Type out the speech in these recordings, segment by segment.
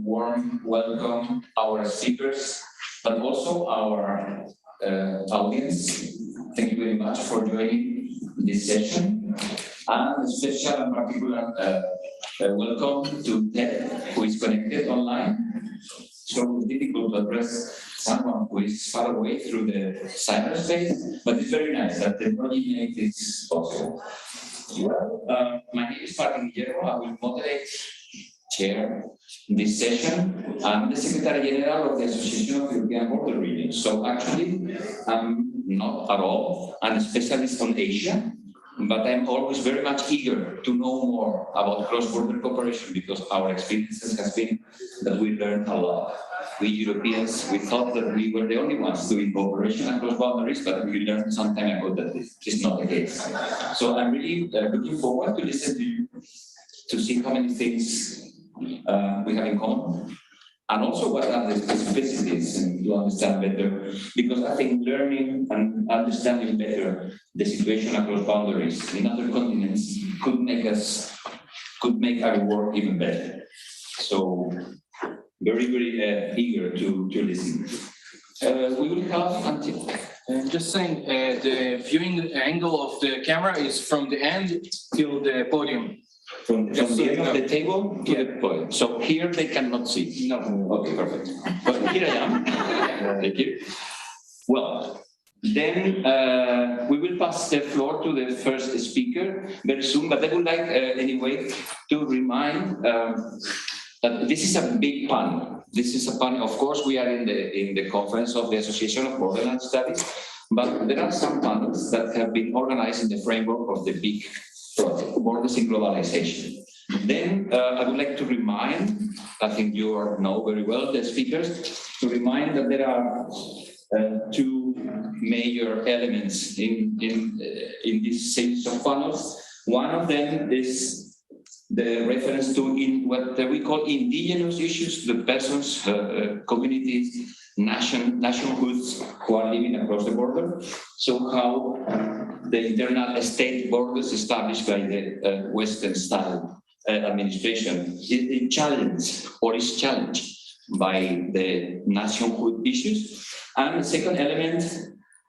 warm welcome our speakers, but also our audience. Thank you very much for joining this session. And a special and particular welcome to Ted, who is connected online. So it's difficult to address someone who is far away through the cyberspace, but it's very nice that technology makes this possible. Well, my name is Martin Guillermo. I will moderate, chair this session. I'm the Secretary General of the Association of European Border Regions. So actually, I'm not at all a specialist on Asia, but I'm always very much eager to know more about cross-border cooperation because our experiences has been that we learned a lot. We Europeans, we thought that we were the only ones doing cooperation across boundaries, but we learned some time ago that this is not the case. So I'm really looking forward to listen to you, to see how many things we have in common, and also what are the specificities and to understand better, because I think learning and understanding better the situation across boundaries in other continents could make our work even better. So very, very eager to listen. We will have until... Just saying, the viewing angle of the camera is from the end till the podium. From the end of the table to the podium. So here they cannot see. No. Okay, perfect. But here I am. Thank you. Well, then we will pass the floor to the first speaker very soon, but I would like anyway to remind that this is a big panel. This is a panel, of course, we are in the conference of the Association of Borderland Studies, but there are some panels that have been organized in the framework of the big project, Borders in Globalization. Then I would like to remind, I think you know very well the speakers, to remind that there are two major elements in this series of panels. One of them is the reference to what we call indigenous issues, the persons, communities, nationhoods who are living across the border. So how the internal state borders established by the Western-style administration is challenged or is challenged by the nationhood issues. And the second element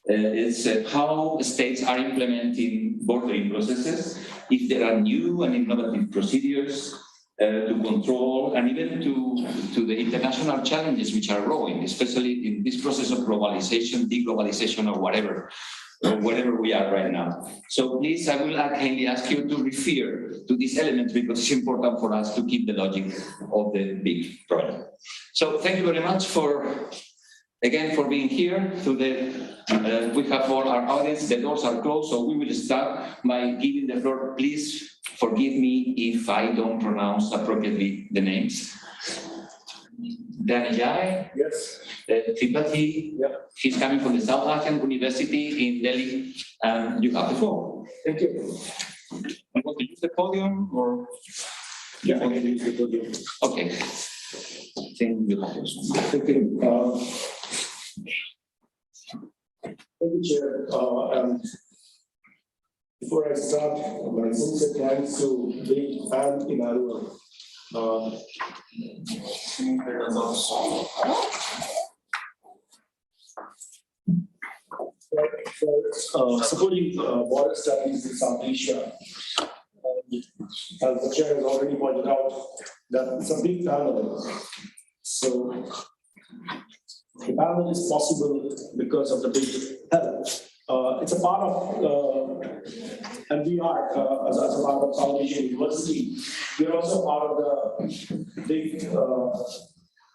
is how states are implementing bordering processes, if there are new and innovative procedures to control, and even to the international challenges which are growing, especially in this process of globalization, deglobalization, or whatever we are right now. So please, I will kindly ask you to refer to these elements because it's important for us to keep the logic of the big project. So thank you very much again for being here. We have all our audience, the doors are closed, so we will start by giving the floor. Please forgive me if I don't pronounce appropriately the names. Dhananjay? Yes. Tripathi? Yeah. She's coming from the South Asian University in Delhi, and you have the floor. Thank you. You want to use the podium or? Yeah, I can use the podium. Okay. Then you have this one. Thank you. Thank you, Chair. Before I start, my sincere thanks to Vic and Emmanuel. For supporting border studies in South Asia. As the chair has already pointed out, that it's a big panel. So the panel is possible because of the big help. It's a part of, and we are, as a part of South Asian University, we are also part of the big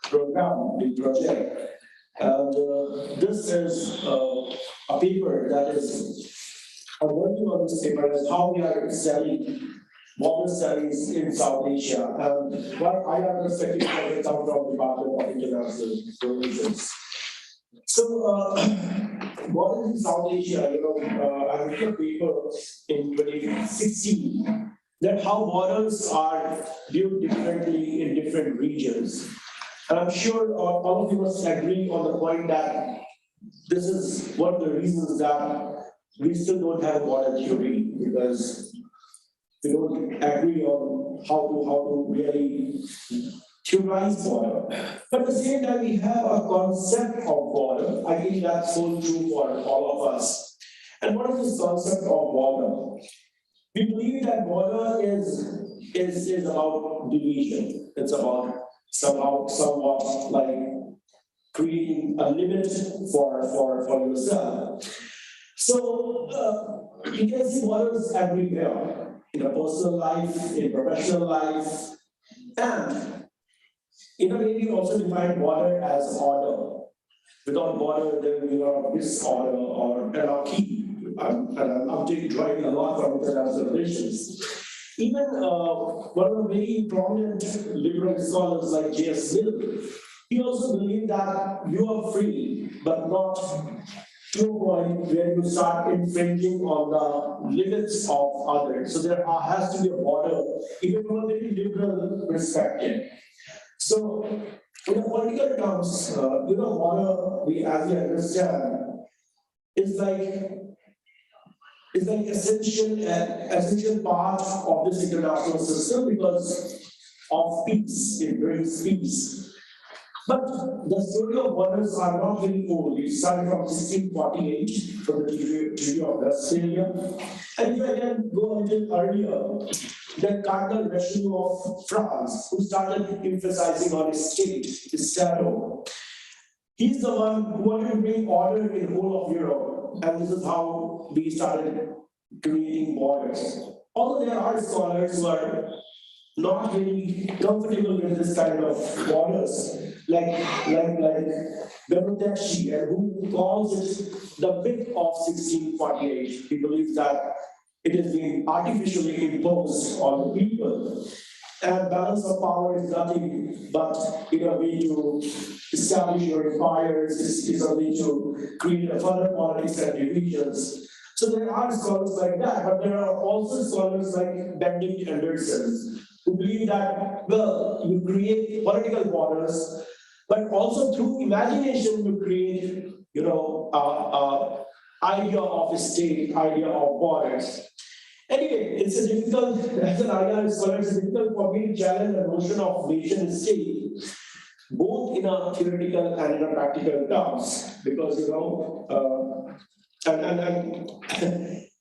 program, big project. And this is a paper that is, I'm working on this paper is how we are studying border studies in South Asia. And what I have perspective has come from the Department of International Relations. So, borders in South Asia, I wrote a paper in 2016 that how borders are viewed differently in different regions. And I'm sure all of you must agree on the point that this is one of the reasons that we still don't have a border theory, because we don't agree on how to really theorize water. But at the same time, we have a concept of water. I think that's so true for all of us. And what is this concept of water? We believe that water is about division. It's about somewhat like creating a limit for yourself. So you can see water is everywhere in a personal life, in professional life, and in a way we also define water as order. Without water, there will be a lot of disorder or anarchy. I'm drawing a lot from the observations. Even one of the very prominent liberal scholars like J.S. Mill, he also believed that you are free, but not to a point where you start infringing on the limits of others. So there has to be a border, even from a very liberal perspective. So, in the political terms, water, as we understand, is like essential part of this international system because of peace. It brings peace. But the story of waters are not very old. It started from 1648 from the Treaty of Westphalia. And if I can go a little earlier, the Cardinal Richelieu of France, who started emphasizing on his state, his shadow. He's the one who wanted to bring order in the whole of Europe. And this is how we started creating borders. Although there are scholars who are not really comfortable with this kind of borders, like Bermudetti, and who calls it the myth of 1648. He believes that it is being artificially imposed on the people. And balance of power is nothing but a way to establish your empires, is a way to create a further politics and divisions. So there are scholars like that, but there are also scholars like Benedict Anderson, who believe that, well, you create political borders, but also through imagination you create, idea of a state, idea of borders. Anyway, it's a difficult, as an idea scholar, it's difficult for me to challenge the notion of nation state, both in a theoretical and in a practical terms, because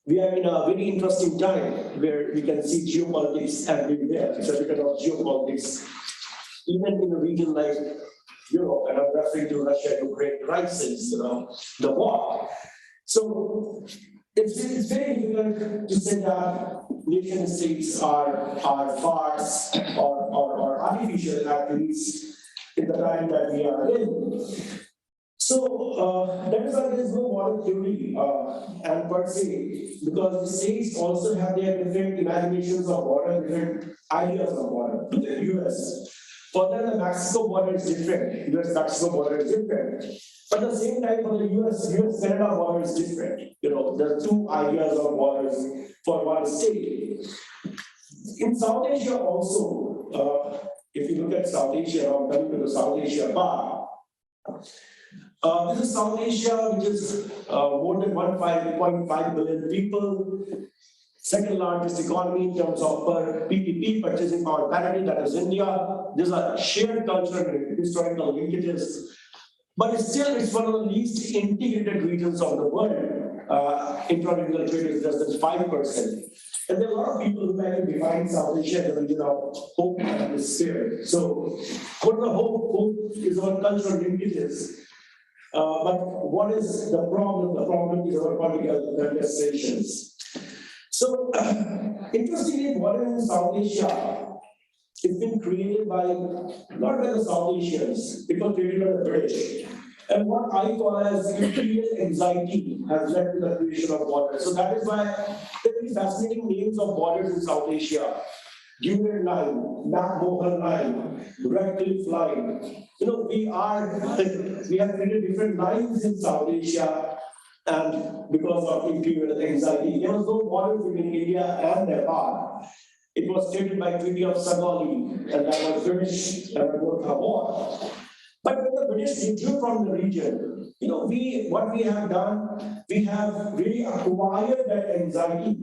we are in a very interesting time where we can see geopolitics everywhere. It's a bit of geopolitics, even in a region like Europe, and I'm referring to Russia-Ukraine crisis, the war. So it's very difficult to say that nation states are farce or artificial, at least in the time that we are in. So that is why there is no water theory and per se, because the states also have their different imaginations of water, different ideas of water. Look at the US. For them, the Mexico border is different. US-Mexico border is different. But at the same time, for the US-Canada border is different. There are two ideas of borders for one state. In South Asia also, if you look at South Asia, I'm coming to the South Asia part. This is South Asia, which is more than 1.5 billion people. Second largest economy in terms of per PPP, purchasing power parity, that is India. These are shared cultural and historical linkages. But it's one of the least integrated regions of the world. Intra-regional trade is less than 5%. And there are a lot of people who like to define South Asia as a region of hope and despair. So, what the hope? Hope is our cultural linkages. But what is the problem? The problem is our political contestations. So, interestingly, water in South Asia has been created by, not by the South Asians, it was created by the British. And what I call as imperial anxiety has led to the creation of water. So that is why there are fascinating names of waters in South Asia. Duner Line, McMohan Line, Redcliffe Line. We have created different lines in South Asia. And because of imperial anxiety, there was no water between India and Nepal. It was created by Treaty of Savali, and that was British and war. But when the British withdrew from the region, what we have done, we have really acquired that anxiety.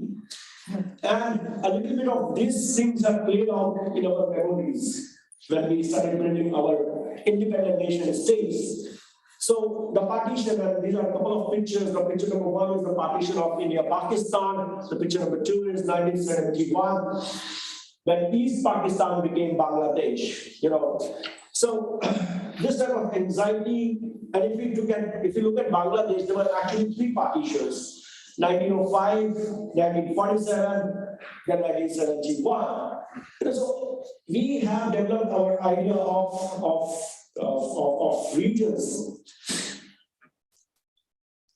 And a little bit of these things are played out in our memories. when we started building our independent nation states. So the partition, and these are a couple of pictures. The picture number one is the partition of India-Pakistan. The picture number two is 1971, when East Pakistan became Bangladesh. So this type of anxiety, and if you look at Bangladesh, there were actually three partitions: 1905, 1947, then 1971. So we have developed our idea of regions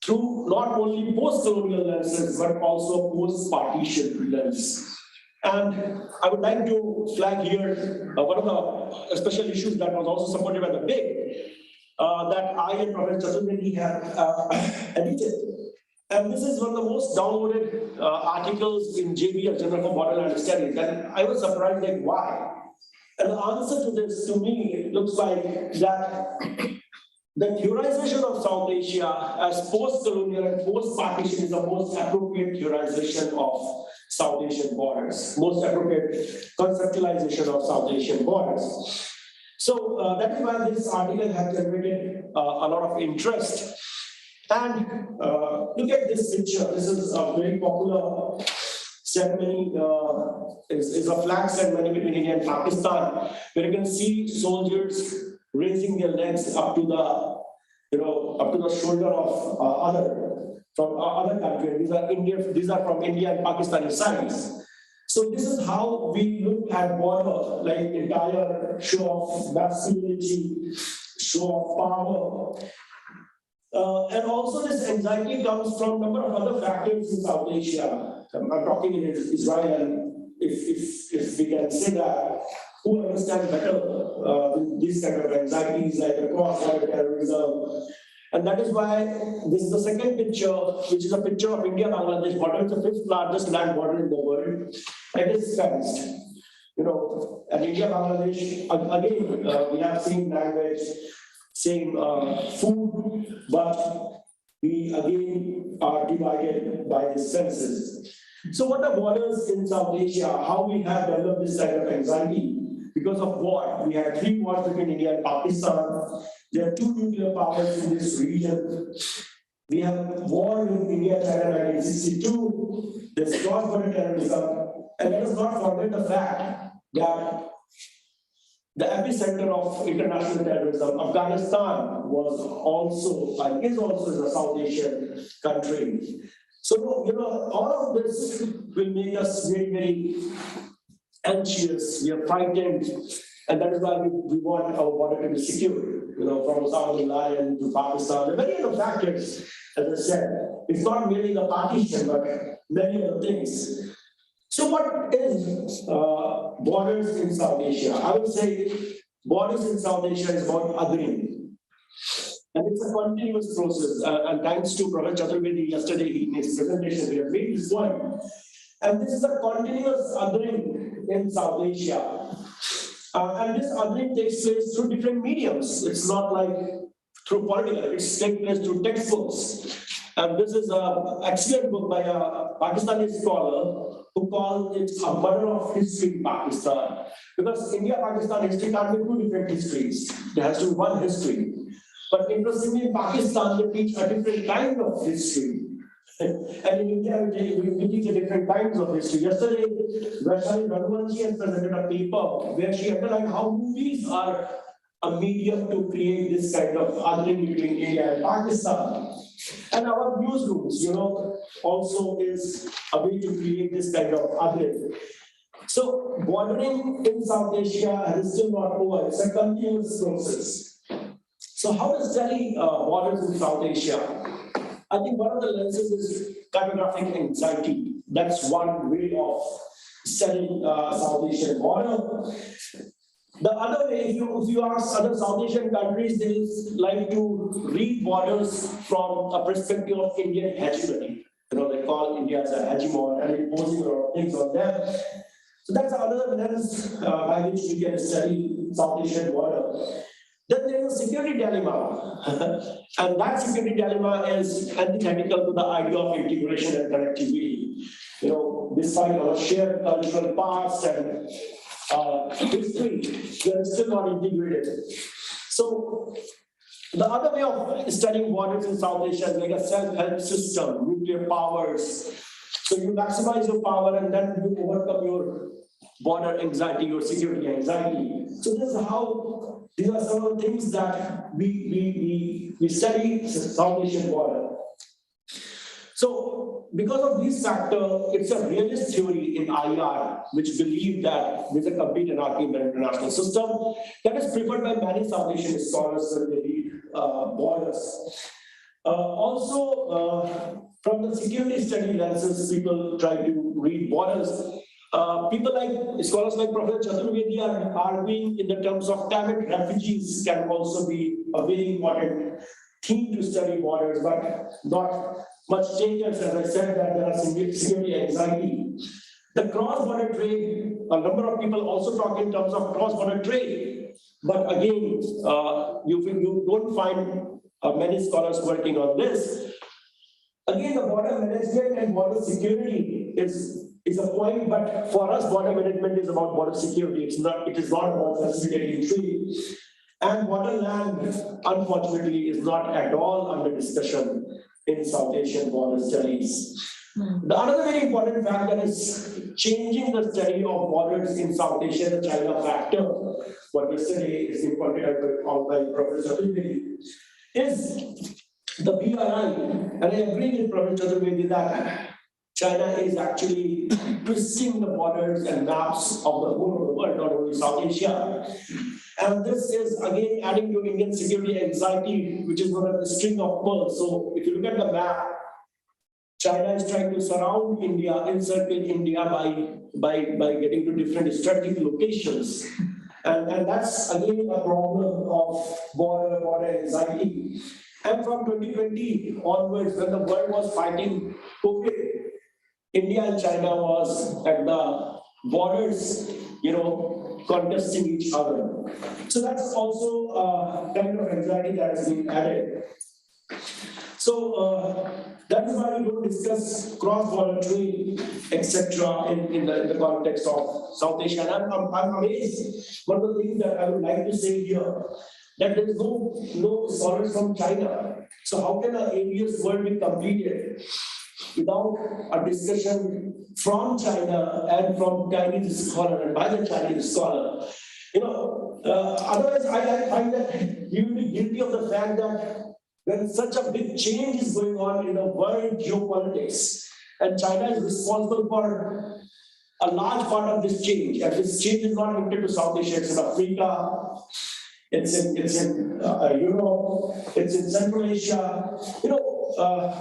through not only post-colonial lenses, but also post-partition lens. And I would like to flag here one of the special issues that was also supported by the BIG that I and Professor Chaturvedi have edited. And this is one of the most downloaded articles in JBL, Journal for Borderland Studies. And I was surprised, like, why? And the answer to this, to me, looks like that the theorization of South Asia as post-colonial and post-partition is the most appropriate theorization of South Asian borders, most appropriate conceptualization of South Asian borders. So that is why this article has generated a lot of interest. And look at this picture. This is a very popular ceremony, is a flag ceremony between India and Pakistan, where you can see soldiers raising their legs up to the shoulder of other countries. These are from India and Pakistani sides. So this is how we look at border, like entire show of masculinity, show of power. And also this anxiety comes from a number of other factors in South Asia. I'm talking in Israel, if we can say that, who understand better these kind of anxieties like the cross-border terrorism. And that is why this is the second picture, which is a picture of India-Bangladesh border. It's the fifth largest land border in the world. It is fenced. And India-Bangladesh, again, we have same language, same food, but we again are divided by the senses. So what are borders in South Asia? How we have developed this type of anxiety? Because of war. We had 3 wars between India and Pakistan. There are 2 nuclear powers in this region. We have war with India, China, 1962. There's cross-border terrorism. And let us not forget the fact that the epicenter of international terrorism, Afghanistan, was also and is also a South Asian country. So, all of this will make us very, very anxious. We are frightened, and that is why we want our border to be secure. From Southern Lion to Pakistan, there are many other factors. As I said, it's not merely the partition, but many other things. So what is borders in South Asia? I would say borders in South Asia is about othering. And it's a continuous process. And thanks to Professor Chaturvedi, yesterday in his presentation, we have made this one. And this is a continuous othering in South Asia. And this othering takes place through different mediums. It's not like through political, it's takes place through textbooks. And this is an excellent book by a Pakistani scholar who called it a mother of history in Pakistan. Because India-Pakistan history can't be 2 different histories. There has to be one history. But interestingly, in Pakistan, they teach a different kind of history. And in India, we teach a different kinds of history. Yesterday, Vaishali Raghuvanshi has presented a paper where she underlined how movies are a medium to create this kind of othering between India and Pakistan. And our newsrooms, also is a way to create this kind of othering. So bordering in South Asia is still not over. It's a continuous process. So how to study borders in South Asia? I think one of the lenses is cartographic anxiety. That's one way of studying South Asian border. The other way, if you ask other South Asian countries, they like to read borders from a perspective of Indian hegemony. They call India as a hegemon and imposing a lot of things on them. So that's another lens by which we can study South Asian border. Then there is a security dilemma. And that security dilemma is antithetical to the idea of integration and connectivity. Despite our shared cultural past and history, they are still not integrated. So the other way of studying borders in South Asia is like a self-help system, nuclear powers. So you maximize your power and then you overcome your border anxiety, your security anxiety. So this is how, these are some of the things that we study South Asian border. So because of these factors, it's a realist theory in IR, which believe that there's a complete anarchy in the international system that is preferred by many South Asian scholars when they read borders. From the security study lenses, people try to read borders. People like scholars like Professor Chaturvedi are arguing in the terms of climate refugees can also be a very important theme to study borders, but not much takers, as I said, that there are security anxiety. The cross-border trade, a number of people also talk in terms of cross-border trade, but again, you don't find many scholars working on this. Again, the border management and border security is a point, but for us, border management is about border security. It is not about facilitating trade. And borderland, unfortunately, is not at all under discussion in South Asian border studies. The other very important fact that is changing the study of borders in South Asia, the China factor, what yesterday is pointed out by Professor Chaturvedi, is the BRI. And I agree with Professor Chaturvedi that China is actually twisting the borders and maps of the whole of the world, not only South Asia. And this is again adding to Indian security anxiety, which is known as a string of pearls. So if you look at the map, China is trying to surround India, encircle India by getting to different strategic locations. And that's again a problem of border anxiety. And from 2020 onwards, when the world was fighting COVID, India and China was at the borders, contesting each other. So that's also a kind of anxiety that has been added. So that is why we don't discuss cross-border trade, etc., in the context of South Asia. And I'm amazed. One of the things that I would like to say here, that there is no scholars from China. So how can an ABS world be completed without a discussion from China and from Chinese scholar and by the Chinese scholar? Otherwise I find that you will be guilty of the fact that when such a big change is going on in the world geopolitics, and China is responsible for a large part of this change, and this change is not limited to South Asia, it's in Africa, it's in Europe, it's in Central Asia.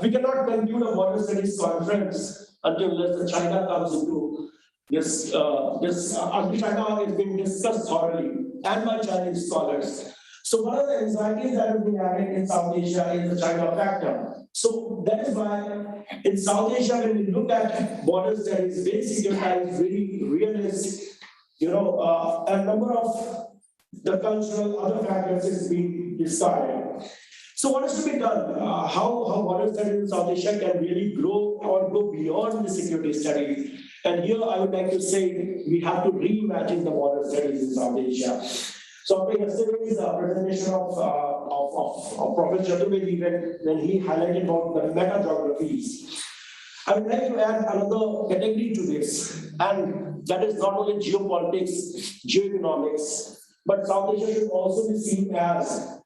We cannot conclude a border studies conference until China comes into this. Until China is being discussed thoroughly and by Chinese scholars. So one of the anxieties that has been added in South Asia is the China factor. So that is why in South Asia, when we look at border studies, basically is very realist. A number of the cultural other factors is being discarded. So what is to be done? How border studies in South Asia can really grow or go beyond the security studies? And here I would like to say we have to reimagine the border studies in South Asia. So after yesterday's presentation of Professor Chaturvedi, when he highlighted about the meta-geographies, I would like to add another category to this, and that is not only geopolitics, geoeconomics, but South Asia should also be seen as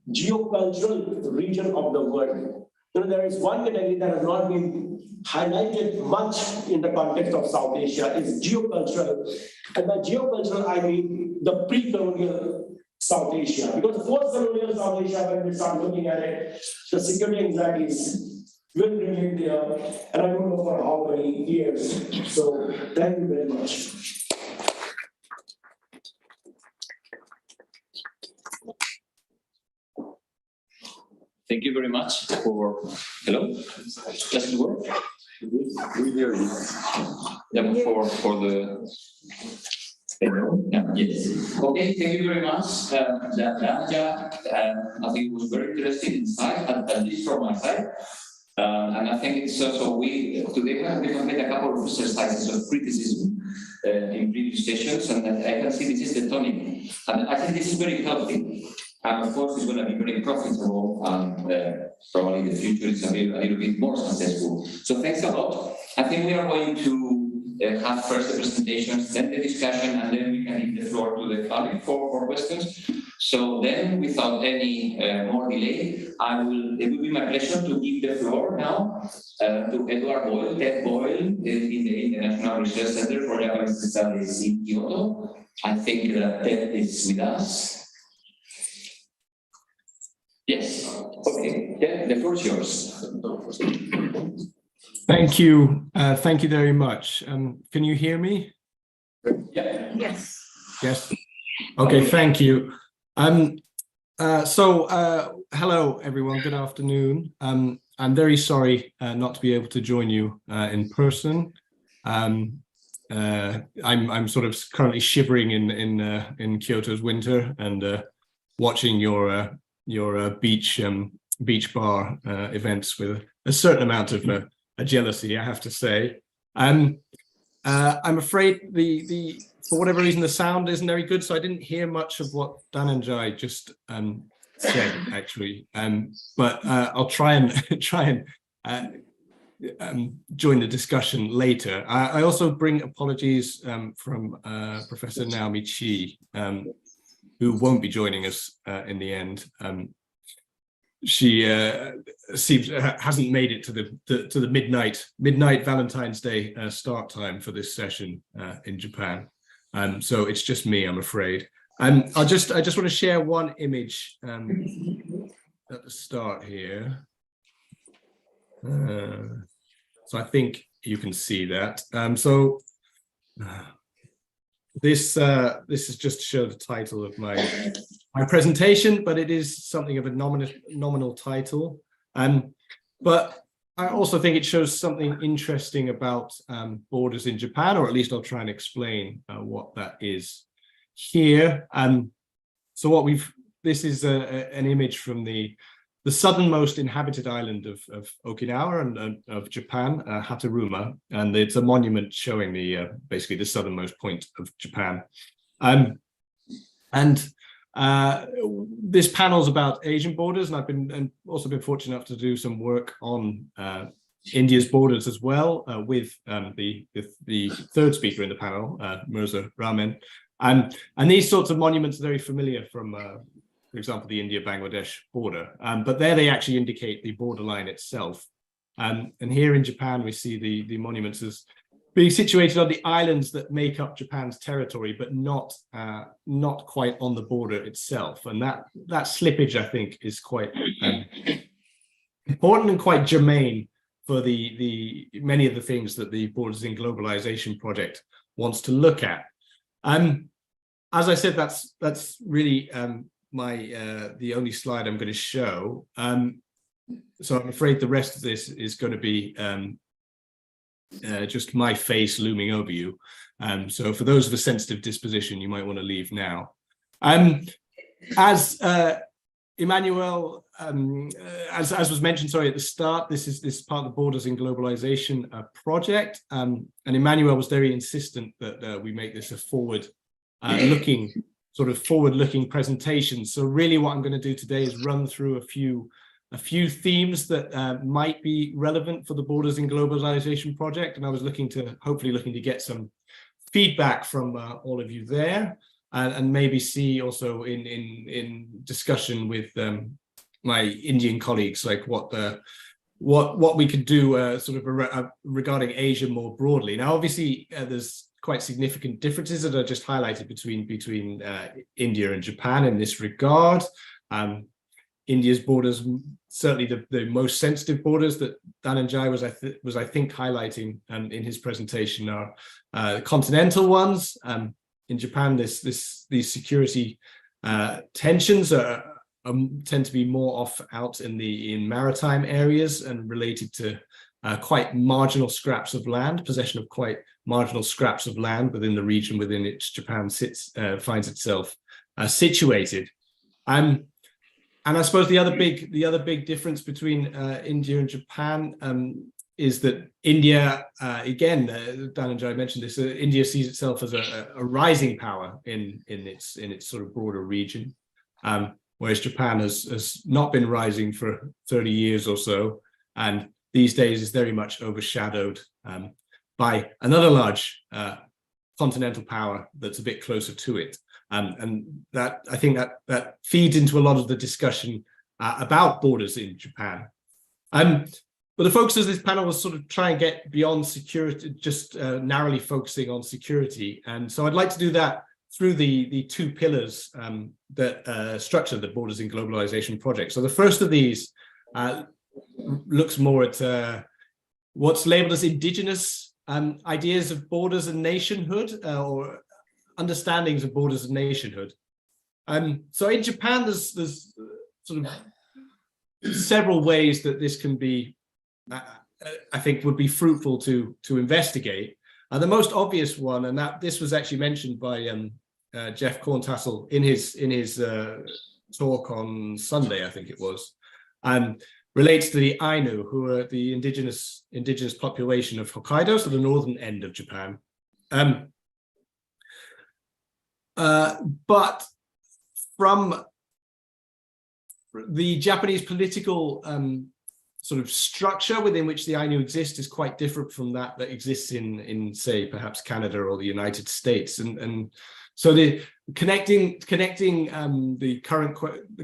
geocultural region of the world. There is one category that has not been highlighted much in the context of South Asia, is geocultural. And by geocultural, I mean the pre-colonial South Asia. Because post-colonial South Asia, when we start looking at it, the security anxieties will remain there. And I don't know for how many years. So thank you very much. Thank you very much for, hello? Does it work? We hear you. Yeah, for the, yeah, yes. Okay, thank you very much, Danja. I think it was very interesting insight, at least from my side. And I think it's also today we have made a couple of exercises of criticism in previous sessions, and I can see this is the tonic. And I think this is very healthy. And of course, it's going to be very profitable, and probably in the future it's a little bit more successful. So thanks a lot. I think we are going to have first the presentations, then the discussion, and then we can give the floor to the public for questions. So then, without any more delay, it will be my pleasure to give the floor now to Edward Boyle, Ted Boyle, in the International Research Center for Japanese Studies in Kyoto. I think that Ted is with us. Yes, okay, yeah, the floor is yours. Thank you. Thank you very much. Can you hear me? Yeah. Yes. Yes. Okay, thank you. Hello, everyone. Good afternoon. I'm very sorry not to be able to join you in person. I'm sort of currently shivering in Kyoto's winter and watching your beach bar events with a certain amount of jealousy, I have to say. I'm afraid for whatever reason the sound isn't very good, so I didn't hear much of what Dhananjay just said actually. But I'll try and join the discussion later. I also bring apologies from Professor Naomi Chi, who won't be joining us in the end. She hasn't made it to the midnight Valentine's Day start time for this session in Japan. So it's just me, I'm afraid. I just want to share one image at the start here. So I think you can see that. This is just to show the title of my presentation, but it is something of a nominal title. But I also think it shows something interesting about borders in Japan, or at least I'll try and explain what that is here. So this is an image from the southernmost inhabited island of Okinawa and of Japan, Hateruma, and it's a monument showing basically the southernmost point of Japan. This panel's about Asian borders, and I've also been fortunate enough to do some work on India's borders as well, with the third speaker in the panel, Mirza Ramen. And these sorts of monuments are very familiar from, for example, the India-Bangladesh border. But there they actually indicate the borderline itself. And here in Japan, we see the monuments as being situated on the islands that make up Japan's territory, but not quite on the border itself. And that slippage, I think, is quite important and quite germane for the many of the things that the Borders in Globalization project wants to look at. As I said, that's really the only slide I'm going to show. So I'm afraid the rest of this is going to be just my face looming over you. So for those of a sensitive disposition, you might want to leave now. As Emmanuel, as was mentioned, sorry, at the start, this is part of the Borders in Globalization project, and Emmanuel was very insistent that we make this a forward-looking presentation. So really, what I'm going to do today is run through a few themes that might be relevant for the Borders in Globalization project, and I was hopefully looking to get some feedback from all of you there, and maybe see also in discussion with my Indian colleagues, like what we could do regarding Asia more broadly. Now, obviously, there's quite significant differences that are just highlighted between India and Japan in this regard. India's borders, certainly the most sensitive borders that Dhananjay was I think highlighting in his presentation, are continental ones. In Japan, these security tensions tend to be more out in maritime areas and related to quite marginal scraps of land, possession of quite marginal scraps of land within the region within which Japan finds itself situated. And I suppose the other big difference between India and Japan is that India, again, Dan and Jai mentioned this, India sees itself as a rising power in its sort of broader region, whereas Japan has not been rising for 30 years or so, and these days is very much overshadowed by another large continental power that's a bit closer to it. And that, I think that feeds into a lot of the discussion about borders in Japan. But the focus of this panel was sort of try and get beyond security, just narrowly focusing on security. And so I'd like to do that through the two pillars that structure the Borders in Globalization project. So the first of these looks more at what's labeled as indigenous ideas of borders and nationhood, or understandings of borders and nationhood. So in Japan, there's sort of several ways that this can be, I think, would be fruitful to investigate. The most obvious one, and that this was actually mentioned by Jeff Korntassel in his talk on Sunday, I think it was, relates to the Ainu, who are the indigenous population of Hokkaido, so the northern end of Japan. But from the Japanese political sort of structure within which the Ainu exist is quite different from that exists in say perhaps Canada or the United States, and so the connecting the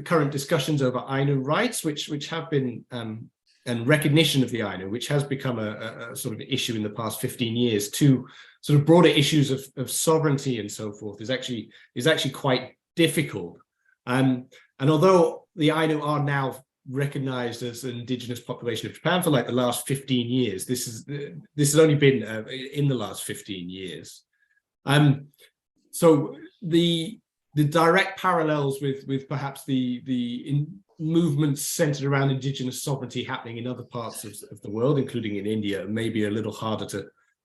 current discussions over Ainu rights, which have been and recognition of the Ainu, which has become a sort of issue in the past 15 years, to sort of broader issues of sovereignty and so forth, is actually quite difficult. And although the Ainu are now recognized as an indigenous population of Japan for like the last 15 years, this has only been in the last 15 years. So the direct parallels with perhaps the movements centered around indigenous sovereignty happening in other parts of the world, including in India, may be a little harder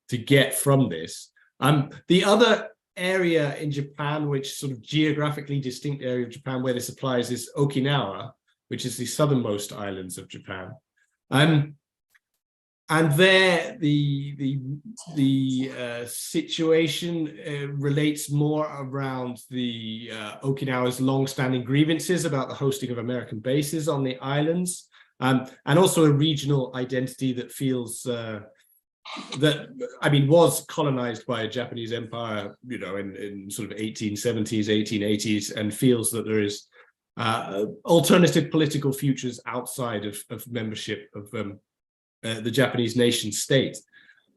to get from this. The other area in Japan, which sort of geographically distinct area of Japan where this applies, is Okinawa, which is the southernmost islands of Japan. And there, the situation relates more around the Okinawa's long-standing grievances about the hosting of American bases on the islands, and also a regional identity that feels was colonized by a Japanese empire, in sort of 1870s, 1880s, and feels that there is alternative political futures outside of membership of the Japanese nation state.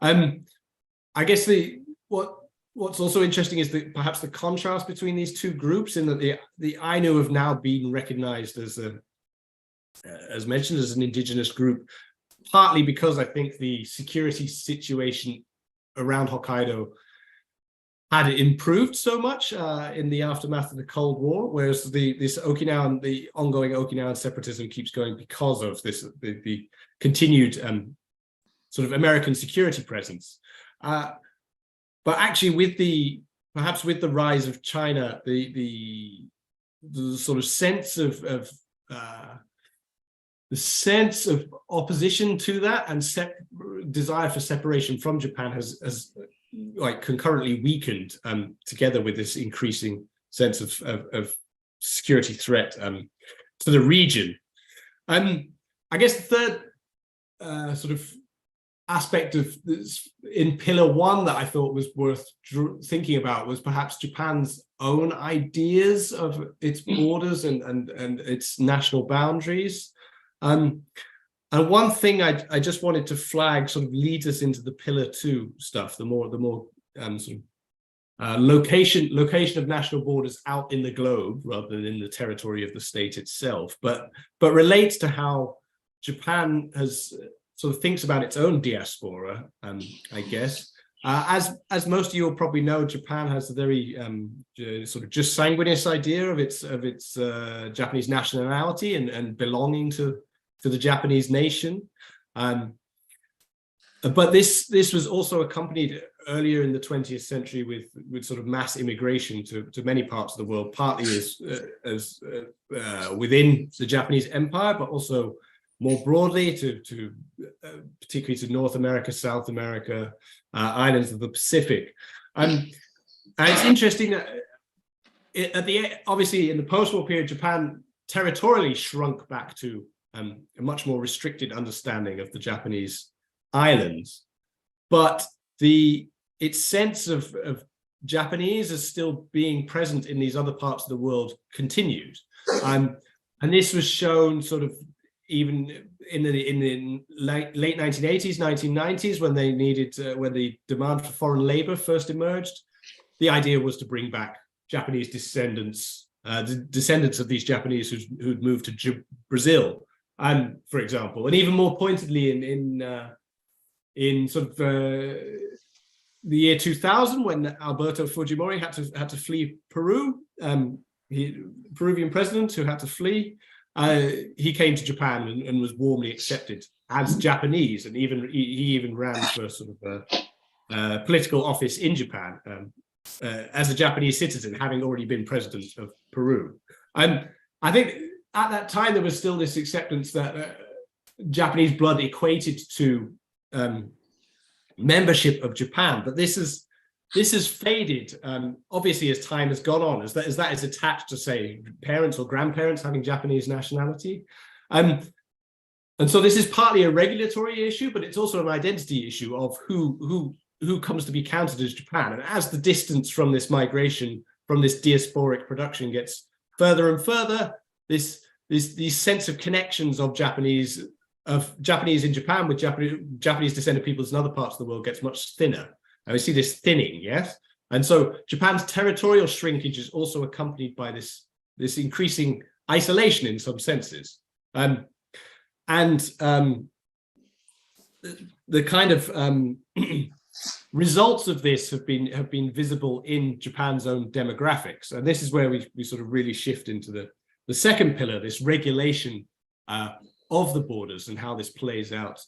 I guess what's also interesting is that perhaps the contrast between these two groups, in that the Ainu have now been recognized as mentioned, as an indigenous group, partly because I think the security situation around Hokkaido had improved so much in the aftermath of the Cold War, whereas the ongoing Okinawan separatism keeps going because of the continued sort of American security presence. But actually, perhaps with the rise of China, the sort of sense of the sense of opposition to that and desire for separation from Japan has like concurrently weakened, together with this increasing sense of security threat to the region. I guess the third sort of aspect of this in Pillar 1 that I thought was worth thinking about was perhaps Japan's own ideas of its borders and its national boundaries. And one thing I just wanted to flag sort of leads us into the Pillar 2 stuff, the more sort of location of national borders out in the globe rather than in the territory of the state itself, but relates to how Japan has sort of thinks about its own diaspora, I guess. As most of you will probably know, Japan has a very sort of just sanguineous idea of its Japanese nationality and belonging to the Japanese nation. But this was also accompanied earlier in the 20th century with sort of mass immigration to many parts of the world, partly as within the Japanese empire, but also more broadly to particularly to North America, South America, islands of the Pacific. And it's interesting that obviously in the post-war period, Japan territorially shrunk back to a much more restricted understanding of the Japanese islands, but its sense of Japanese as still being present in these other parts of the world continued, and this was shown sort of even in the late 1980s, 1990s, when they needed when the demand for foreign labor first emerged. The idea was to bring back Japanese descendants, descendants of these Japanese who'd moved to Brazil, for example, and even more pointedly in sort of the year 2000, when Alberto Fujimori had to flee Peru, Peruvian president who had to flee, he came to Japan and was warmly accepted as Japanese, and he even ran for sort of a political office in Japan as a Japanese citizen, having already been president of Peru. I think at that time there was still this acceptance that Japanese blood equated to membership of Japan, but this has faded, obviously, as time has gone on, as that is attached to, say, parents or grandparents having Japanese nationality. And so this is partly a regulatory issue, but it's also an identity issue of who comes to be counted as Japan. And as the distance from this migration, from this diasporic production gets further and further, this sense of connections of Japanese in Japan with Japanese descended peoples in other parts of the world gets much thinner. And we see this thinning, yes? And so Japan's territorial shrinkage is also accompanied by this increasing isolation in some senses. The kind of results of this have been visible in Japan's own demographics. And this is where we sort of really shift into the second pillar, this regulation of the borders and how this plays out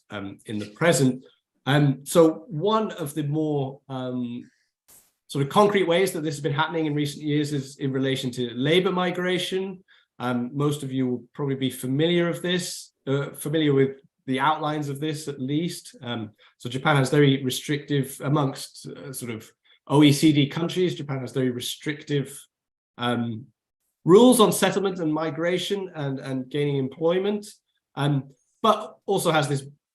in the present. So one of the more sort of concrete ways that this has been happening in recent years is in relation to labor migration. Most of you will probably be familiar with the outlines of this, at least. So Japan has very restrictive, amongst sort of OECD countries, Japan has very restrictive rules on settlement and migration and gaining employment, but also has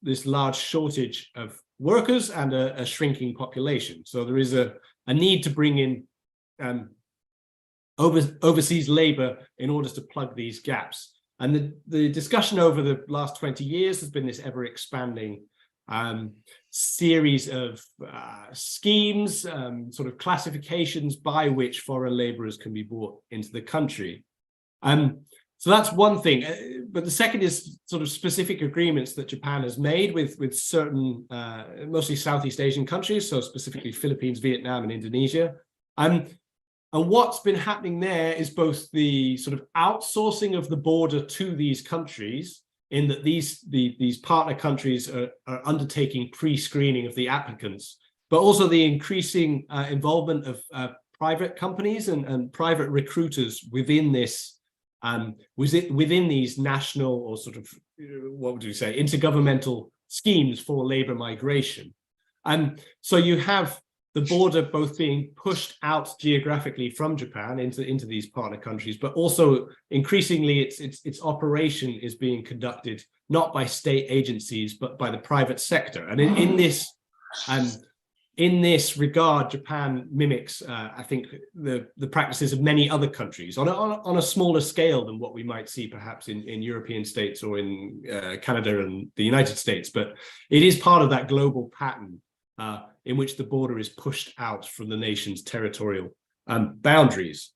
this large shortage of workers and a shrinking population. So there is a need to bring in overseas labor in order to plug these gaps. And the discussion over the last 20 years has been this ever expanding series of schemes, sort of classifications by which foreign laborers can be brought into the country. So that's one thing, but the second is sort of specific agreements that Japan has made with certain, mostly Southeast Asian countries, so specifically Philippines, Vietnam, and Indonesia. And what's been happening there is both the sort of outsourcing of the border to these countries, in that these partner countries are undertaking pre-screening of the applicants, but also the increasing involvement of private companies and private recruiters within this. Within these national or sort of, what would you say, intergovernmental schemes for labor migration. So you have the border both being pushed out geographically from Japan into these partner countries, but also increasingly its operation is being conducted not by state agencies, but by the private sector. And in this regard, Japan mimics, I think, the practices of many other countries on a smaller scale than what we might see perhaps in European states or in Canada and the United States. But it is part of that global pattern in which the border is pushed out from the nation's territorial boundaries.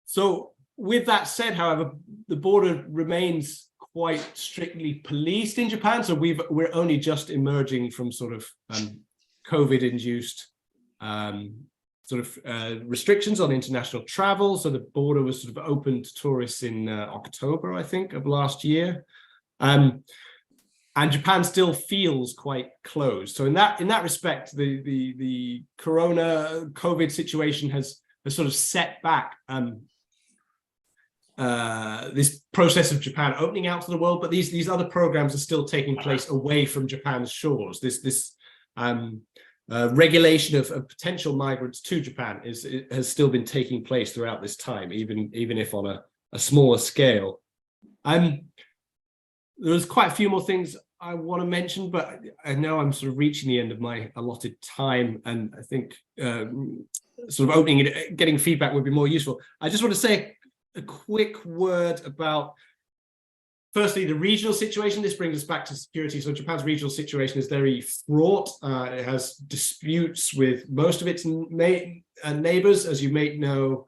So with that said, however, the border remains quite strictly policed in Japan. So we're only just emerging from sort of COVID-induced restrictions on international travel. So the border was sort of open to tourists in October, I think, of last year. And Japan still feels quite closed. So in that respect, the COVID situation has sort of set back this process of Japan opening out to the world, but these other programs are still taking place away from Japan's shores. This regulation of potential migrants to Japan has still been taking place throughout this time, even if on a smaller scale. There's quite a few more things I want to mention, but I know I'm sort of reaching the end of my allotted time, and I think sort of opening it, getting feedback would be more useful. I just want to say a quick word about, firstly, the regional situation. This brings us back to security. So Japan's regional situation is very fraught. It has disputes with most of its neighbors. As you may know,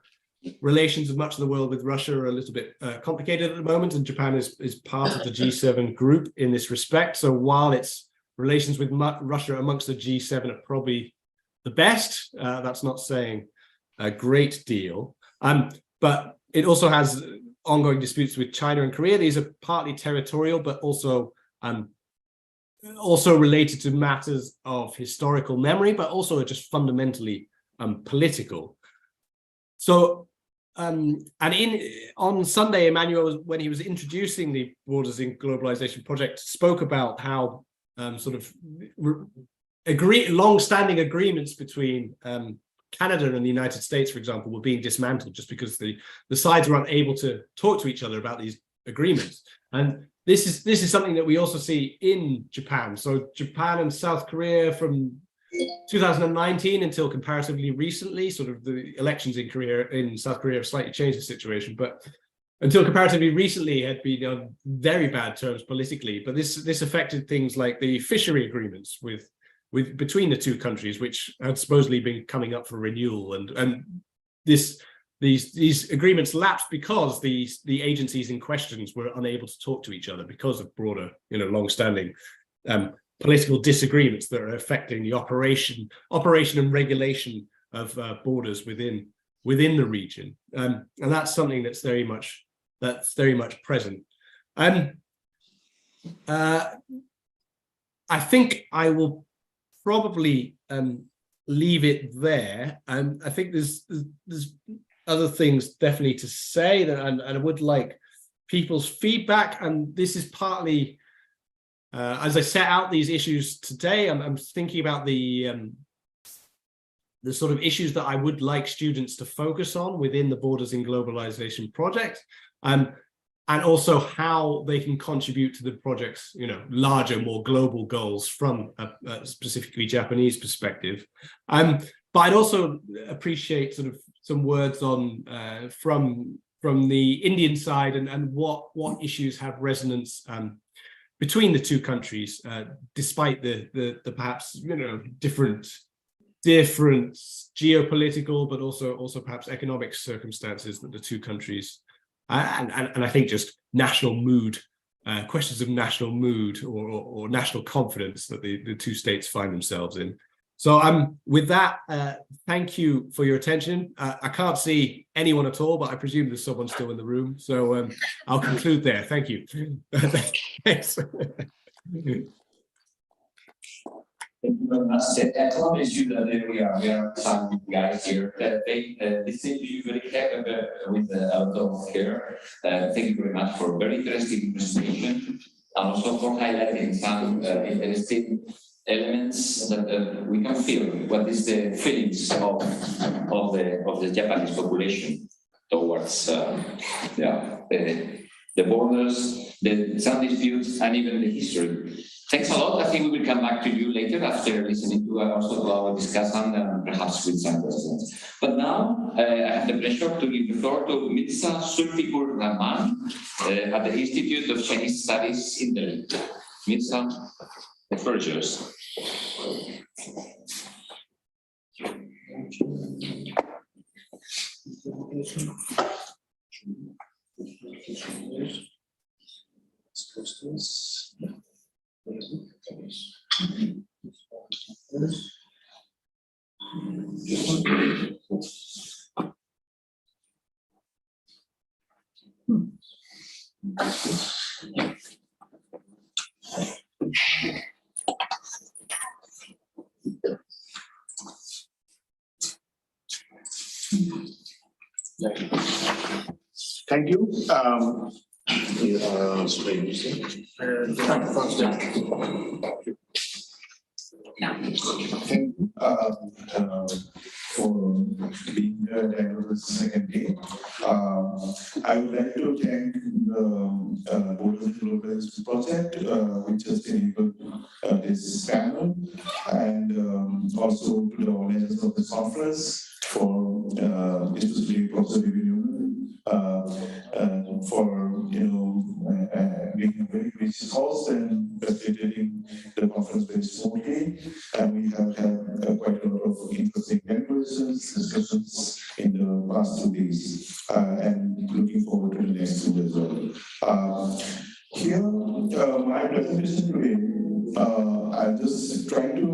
relations with much of the world with Russia are a little bit complicated at the moment, and Japan is part of the G7 group in this respect. So while its relations with Russia amongst the G7 are probably the best, that's not saying a great deal. But it also has ongoing disputes with China and Korea. These are partly territorial, but also related to matters of historical memory, but also just fundamentally political. So, on Sunday, Emmanuel, when he was introducing the Borders in Globalization project, spoke about how sort of long-standing agreements between Canada and the United States, for example, were being dismantled just because the sides were unable to talk to each other about these agreements. And this is something that we also see in Japan. So Japan and South Korea from 2019 until comparatively recently, sort of the elections in South Korea have slightly changed the situation, but until comparatively recently had been on very bad terms politically. But this affected things like the fishery agreements between the two countries, which had supposedly been coming up for renewal, and these agreements lapsed because the agencies in questions were unable to talk to each other because of broader, long-standing political disagreements that are affecting the operation and regulation of borders within the region, and that's something that's very much present. I think I will probably leave it there. I think there's other things definitely to say, and I would like people's feedback. And this is partly, as I set out these issues today, I'm thinking about the sort of issues that I would like students to focus on within the Borders in Globalization project, and also how they can contribute to the project's, larger, more global goals from a specifically Japanese perspective. But I'd also appreciate sort of some words on from the Indian side and what issues have resonance between the two countries, despite the perhaps different geopolitical, but also perhaps economic circumstances that the two countries. And I think just national mood, questions of national mood or national confidence that the two states find themselves in. So with that, thank you for your attention. I can't see anyone at all, but I presume there's someone still in the room. So I'll conclude there. Thank you. Thanks. Thank you very much. I promise you that we are some guys here that they listen to you very carefully with a lot of care. Thank you very much for a very interesting presentation, and also for highlighting some interesting elements that we can feel. What is the feelings of the Japanese population towards the borders, some disputes, and even the history. Thanks a lot. I think we will come back to you later after listening to also to our discussion and perhaps with some questions. But now I have the pleasure to give the floor to Mirza Zulfiqur Rahman at the Institute of Chinese Studies in Delhi. Mirza, the floor is yours. Thank you. Thank you for being here at the second day. I would like to thank the Borders and Globals project, which has enabled this panel, and also to the organizers of this conference for especially Professor David Newman for being a very gracious host and facilitating the conference very smoothly. And we have had quite a lot of interesting deliberations, discussions in the past 2 days, and looking forward to the next 2 as well. Here, my presentation today, I'm just trying to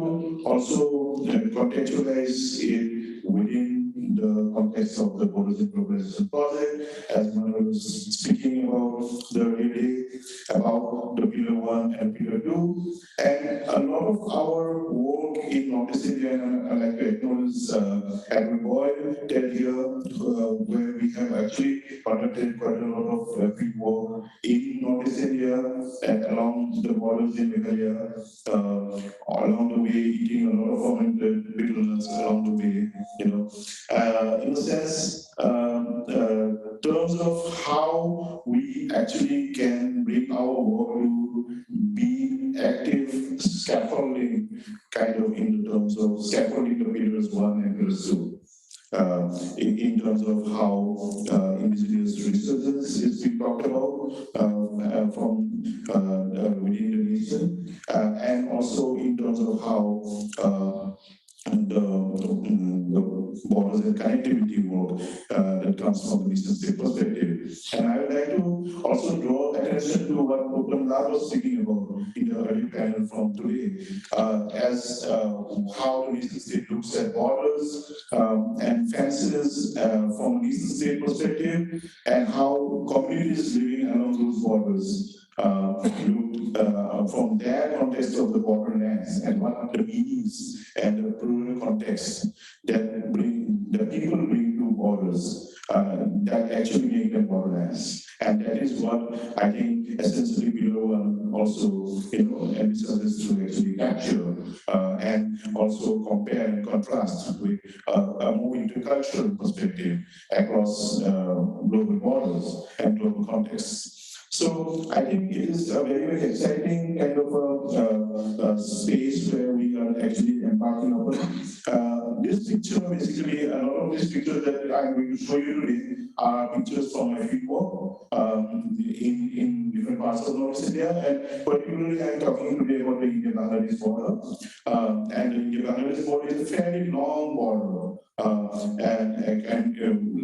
also contextualize it within the context of the Borders and Globalization project, as Manu was speaking about the other day, about the Pillar 1 and Pillar 2, and a lot of our work in Northeast India, and I'd like to acknowledge Admiral Boyle here, where we have actually conducted quite a lot of field work in Northeast India and along the borders in Meghalaya, along the way, eating a lot of fermented bitterness along the way, in a sense, terms of how we actually can bring our work to be active scaffolding, kind of in terms of scaffolding the pillars 1 and pillars 2. In terms of how indigenous resurgence is being talked about from within the nation, and also in terms of how the borders and connectivity work that comes from the nation state perspective. And I would like to also draw attention to what Uttam Lal was speaking about in the earlier panel from today, as how the nation state looks at borders and fences from a nation state perspective, and how communities living along those borders look from their context of the borderlands, and what are the meanings and the plural context that people bring to borders that actually make them borderlands. And that is what I think essentially Pillar 1 also envisages to actually capture and also compare and contrast with a more intercultural perspective across global borders and global contexts. So I think it is a very, very exciting kind of a space where we are actually embarking upon. This picture, basically, a lot of these pictures that I'm going to show you today are pictures from my field work in different parts of North India, and particularly I'm talking today about the India-Bangladesh border. And the India-Bangladesh border is a fairly long border.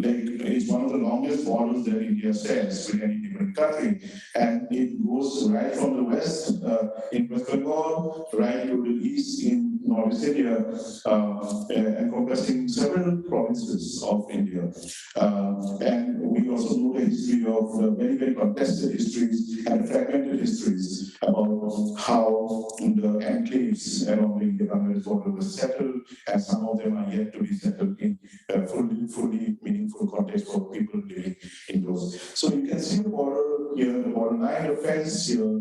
Like it's one of the longest borders that India shares with any different country, and it goes right from the west in West Bengal right to the east in Northeast India, encompassing several provinces of India. And we also know the history of very, very contested histories and fragmented histories about how the enclaves along the India-Bangladesh border were settled, and some of them are yet to be settled in fully meaningful context for people living in those. So you can see the border here, the border line, the fence here,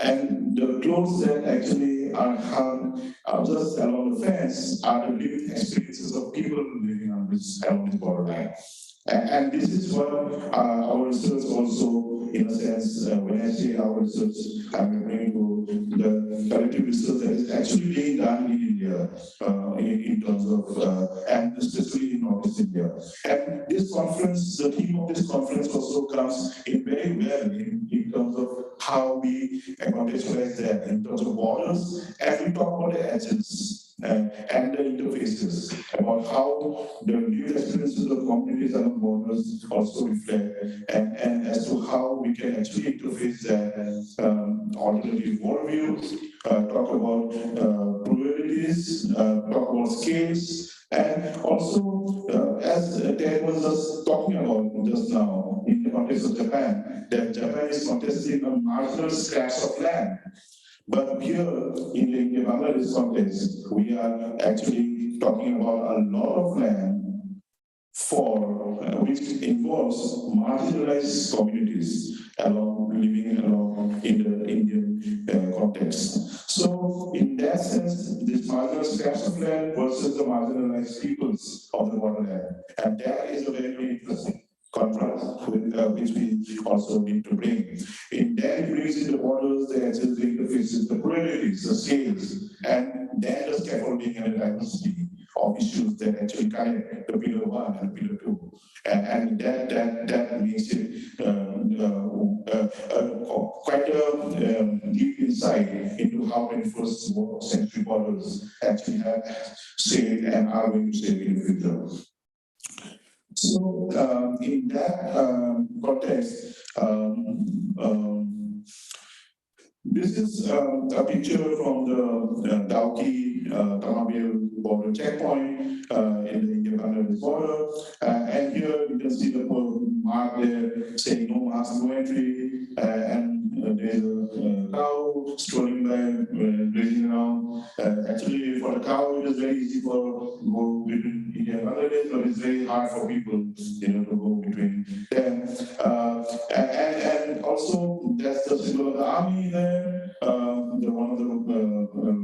and the clothes that actually are hung just along the fence are the lived experiences of people living along this border line. And this is what our research also, in a sense, when I say our research, I'm referring to the collective research that is actually being done in India in terms of, and especially in Northeast India. And this conference, the theme of this conference also comes in very well in terms of how we contextualize that in terms of borders, and we talk about the edges. And the interfaces, about how the new experiences of communities along borders also reflect, and as to how we can actually interface that alternative worldviews, talk about pluralities, talk about scales, and also, as Ted was just talking about just now, in the context of Japan, that Japan is contesting a marginal scraps of land. But here in the India-Bangladesh context, we are actually talking about a lot of land which involves marginalized communities living along in the Indian context. So, in that sense, this marginal scraps of land versus the marginalized peoples of the borderland, and that is a very, very interesting contrast which we also need to bring. In that, it brings in the borders, the edges, the interfaces, the polarities, the scales, and then the scaffolding and the diversity of issues that actually connect the pillar 1 and pillar 2. And that makes it quite a deep insight into how 21st century borders actually have stayed and are going to stay in the future. So, in that context, this is a picture from the Dauki-Tamabil border checkpoint in the India-Bangladesh border. And here you can see the mark there saying no mask, no entry. And there's a cow strolling by, grazing around. Actually, for the cow, it is very easy for go between India and Bangladesh, but it's very hard for people, to go between them. And also, that's the symbol of the army there. One of the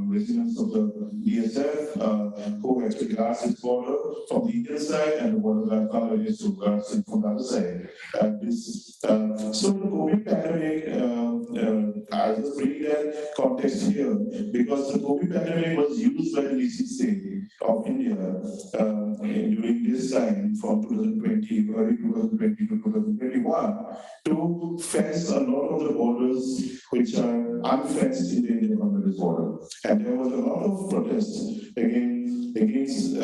residents of the DSF who actually guards this border from the Indian side, and the border guard Bangladesh who guards it from the other side. So the COVID pandemic, I just bring that context here because the COVID pandemic was used by the nation state of India during this time from 2020, early 2020 to 2021 to fence a lot of the borders which are unfenced in the Indian-Bangladesh border. And there was a lot of protests against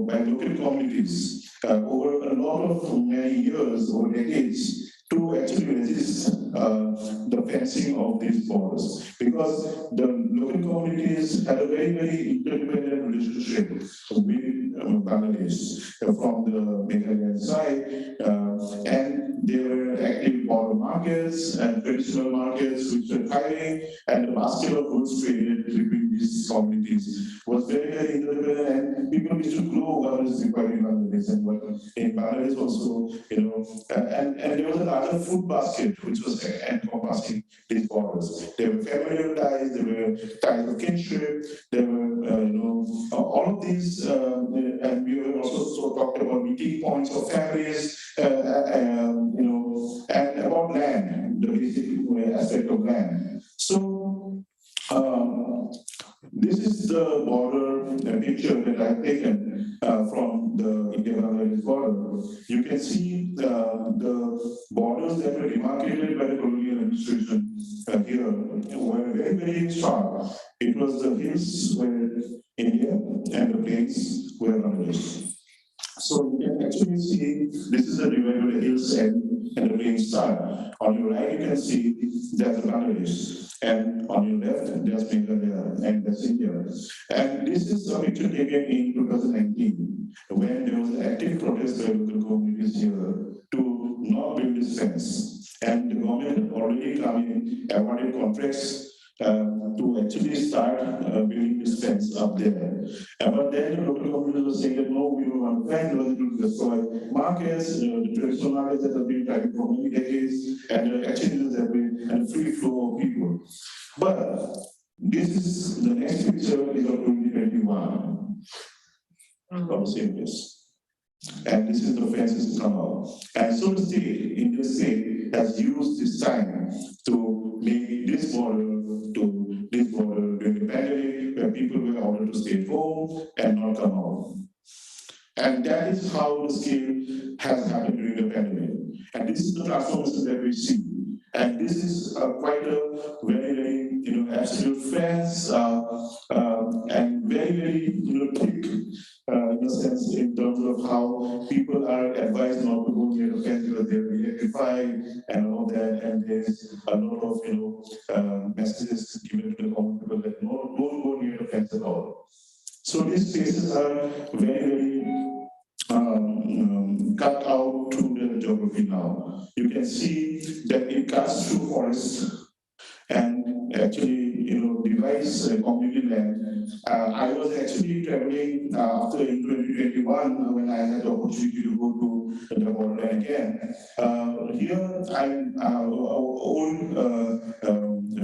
by local communities over a lot of many years or decades to actually resist the fencing of these borders, because the local communities had a very, very interdependent relationship with Bangladesh from the Meghalayan side, and they were active border markets and traditional markets which were thriving, and the basket of goods traded between these communities was very, very interdependent, and people used to grow what is required in Bangladesh and what in Bangladesh also, and there was a larger food basket which was encompassing these borders. There were familial ties, there were ties of kinship, there were, all of these, and we were also talked about meeting points of families, and about land, the basic aspect of land. So, this is the border picture that I've taken from the India-Bangladesh border. You can see the borders that were demarcated by the colonial administration here were very, very sharp. It was the hills were India and the plains were Bangladesh. So you can actually see this is the divide where the hills end and the plains start. On your right, you can see that's Bangladesh, and on your left, there's Meghalaya, and that's India. And this is a picture taken in 2019 when there was an active protest by local communities here to not build this fence. And the government had already come in, awarded contracts to actually start building this fence up there. But then the local communities were saying that no, we don't want a fence because it will destroy markets, the traditional markets that have been thriving for many decades, and the exchanges have been and free flow of people. But this is the next picture is of 2021 of the same place. And this is the fences come out. And so the state, Indian state, has used this time to make this border during the pandemic, where people were ordered to stay home and not come out. And that is how the scale has happened during the pandemic. And this is the transformation that we see. And this is quite a very, very, absolute fence and very, very, thick in a sense in terms of how people are advised not to go near the fence because they're electrified and all that. And there's a lot of, messages given to the common people that don't go near the fence at all. So these spaces are very, very cut out through the geography now. You can see that it cuts through forests and actually, divides community land. I was actually traveling after in 2021 when I had the opportunity to go to the borderline again. Here, I'm our old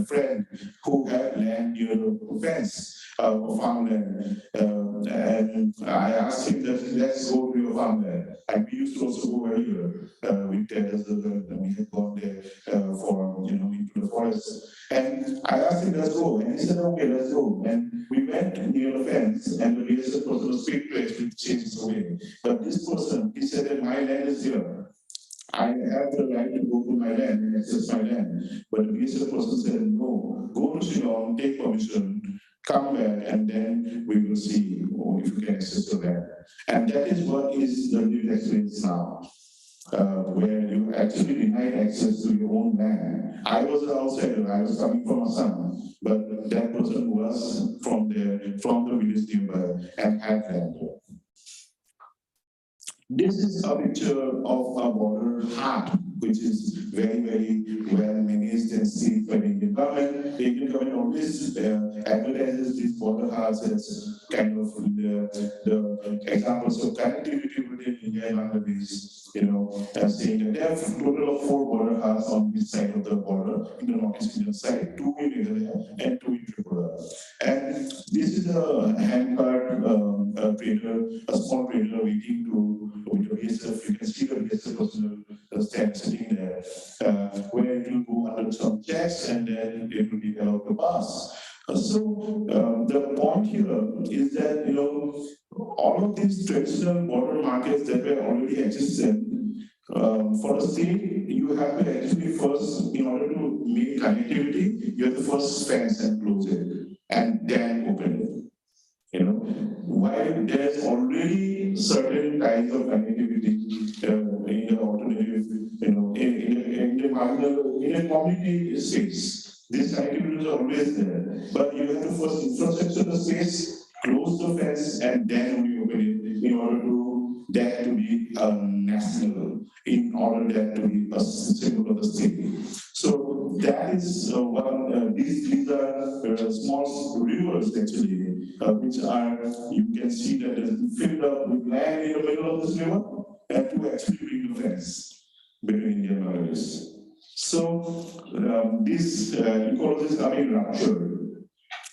friend who had land near the fence, farmland, and I asked him that let's go to your farmland. And we used to also go earlier with Ted, and we had gone there for into the forest. And I asked him, let's go, and he said, okay, let's go. And we went near the fence, and the real estate person was quick to actually chase us away. But this person, he said that my land is here. I have the right to go to my land and access my land. But the real person said, no, go to Shillong, take permission, come back, and then we will see if you can access your land. And that is what is the new experience now. Where you actually denied access to your own land. I was an outsider, I was coming from Assam, but that person was from the village nearby and had land. This is a picture of a border hut, which is very, very well managed and safe by the Indian government. The Indian government always advertises these border huts as kind of the examples of connectivity between India and Bangladesh. Saying that there are a total of 4 border huts on this side of the border, in the northeast Indian side, 2 in Meghalaya and 2 in Tripura. And this is a handcart trader, a small trader waiting to with the VSF. You can see the VSF personnel stand sitting there, where it will go under some checks and then it will be allowed to pass. So the point here is that all of these traditional border markets that were already existed, for the state, you have to actually first, in order to make connectivity, you have to first fence and close it, and then open it. While there's already certain kinds of connectivity in the alternative, in the marginal, in a community space, this connectivity is always there. But you have to first infrastructure the space, close the fence, and then only open it in order to that to be national, in order that to be a symbol of the state. So that is one. These are small rivers actually, which are, you can see that is filled up with land in the middle of this river, and to actually bring the fence between India and Bangladesh. So these ecologies are being ruptured.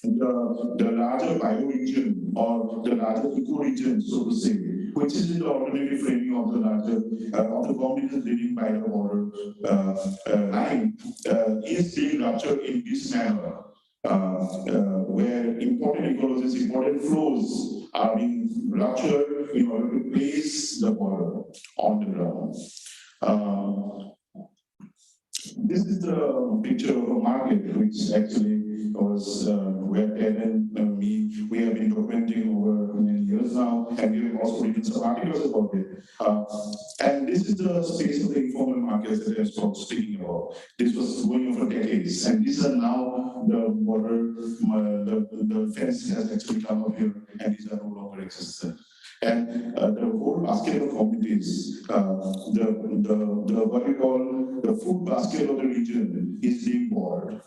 The larger bioregion or the larger ecoregion, so to say, which is in the alternative framing of the larger of the communities living by the border line, is being ruptured in this manner, where important ecologies, important flows are being ruptured in order to place the border on the ground. This is the picture of a market, which actually was where Ted and me, we have been documenting over many years now, and we have also written some articles about it. And this is the space of the informal markets that I was speaking about. This was going on for decades, and these are now the border, the fence has actually come up here, and these are no longer existent. And the whole basket of communities, what we call the food basket of the region is being bordered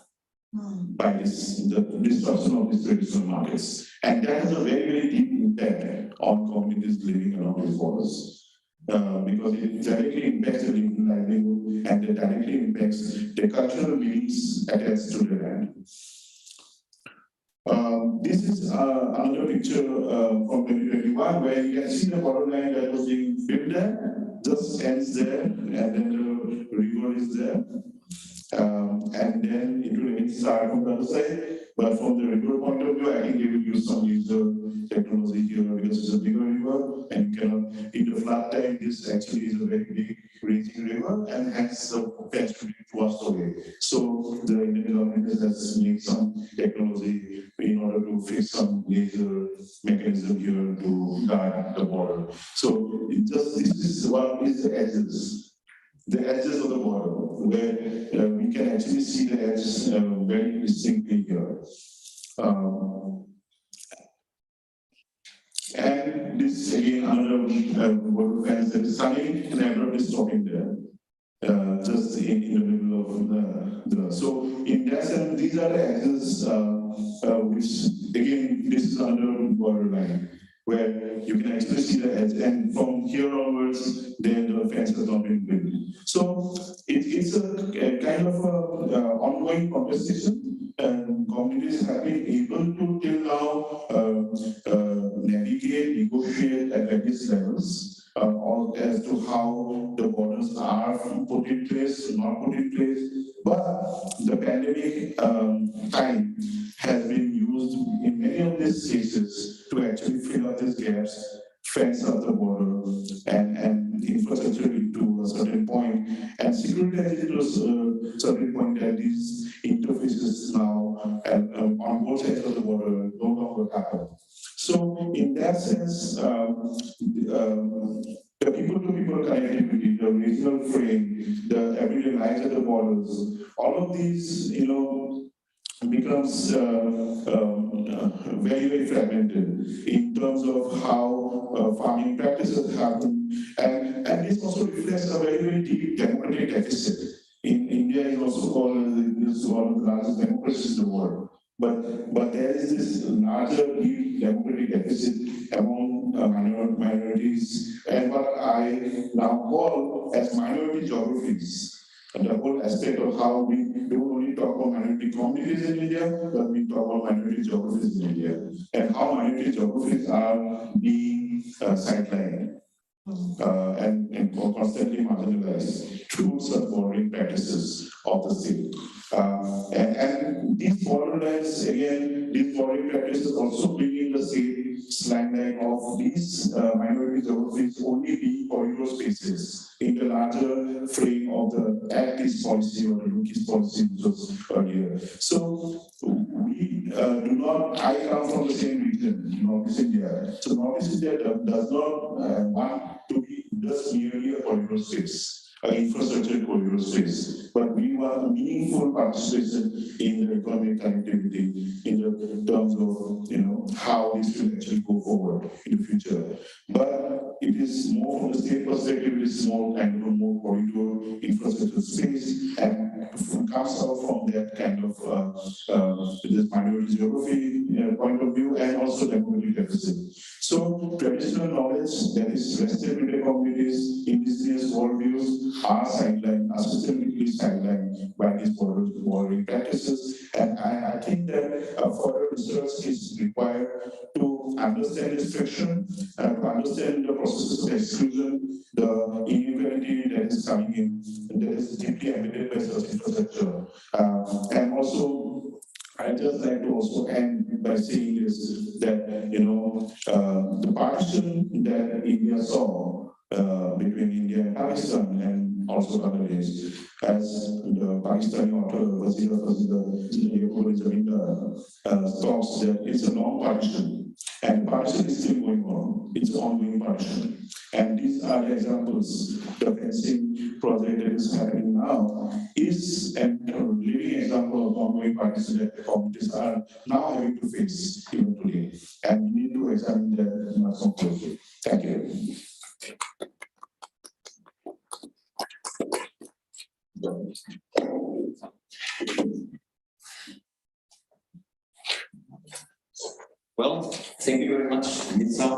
by the destruction of these traditional markets. And that has a very, very deep impact on communities living along these borders. Because it directly impacts the livelihood and it directly impacts the cultural needs attached to the land. This is another picture from 2021 where you can see the borderline that was being built there, just ends there, and then the river is there. And then it will start from the other side. But from the river point of view, I think they will use some laser technology here because it's a bigger river, and you cannot, in the flood time, this actually is a very big raging river, and hence the fence will be washed away. So the Indian government has made some technology in order to fix some laser mechanism here to guard the border. So this is what is the edges. The edges of the border, where we can actually see the edges very distinctly here. And this again another border fence that is sunny, and everyone is stopping there. Just in the middle of the so in that sense, these are the edges which again this is another border line, where you can actually see the edge, and from here onwards, then the fence has not been built. So it's a kind of a ongoing conversation, and communities have been able to till now navigate, negotiate at various levels. As to how the borders are put in place, not put in place. But the pandemic time has been used in many of these cases to actually fill up these gaps, fence up the border, and infrastructure to a certain point, and securitize it to a certain point that these interfaces now on both sides of the border no longer happen. So in that sense, the people-to-people connectivity, the regional frame, the everyday lives at the borders, all of these, becomes very, very fragmented in terms of how farming practices happen. And this also reflects a very, very deep democratic deficit. In India is also called one of the largest democracies in the world. But there is this larger deep democratic deficit among minorities, and what I now call as minority geographies. And the whole aspect of how we don't only talk about minority communities in India, but we talk about minority geographies in India, and how minority geographies are being sidelined and constantly marginalized through such bordering practices of the state. And these borderlands, again, these bordering practices also bring in the same slang of these minority geographies only being corridor spaces in the larger frame of the Act East policy or the Look East policy which was earlier. So we do not, I come from the same region, Northeast India. So Northeast India does not want to be just merely a corridor space, an infrastructure corridor space, but we want meaningful participation in the economic connectivity in the terms of how this will actually go forward in the future. But it is more from the state perspective, it is more kind of a more corridor infrastructure space, and comes out from that kind of this minority geography point of view, and also democratic deficit. So traditional knowledge that is vested in the communities, indigenous worldviews are sidelined, are systemically sidelined by these bordering practices. And I think that further research is required to understand this friction, to understand the processes of exclusion, the inequality that is coming in, and that is deeply embedded by such infrastructure. And also, I just like to also end by saying this, that the partition that India saw between India and Pakistan, and also Bangladesh, as the Pakistani author Wazir talks that it's a long partition, and partition is still going on. It's an ongoing partition. And these are the examples. The fencing project that is happening now is a living example of ongoing partition that the communities are now having to face even today. And we need to examine that much more closely. Thank you. Well, thank you very much, Nitsa.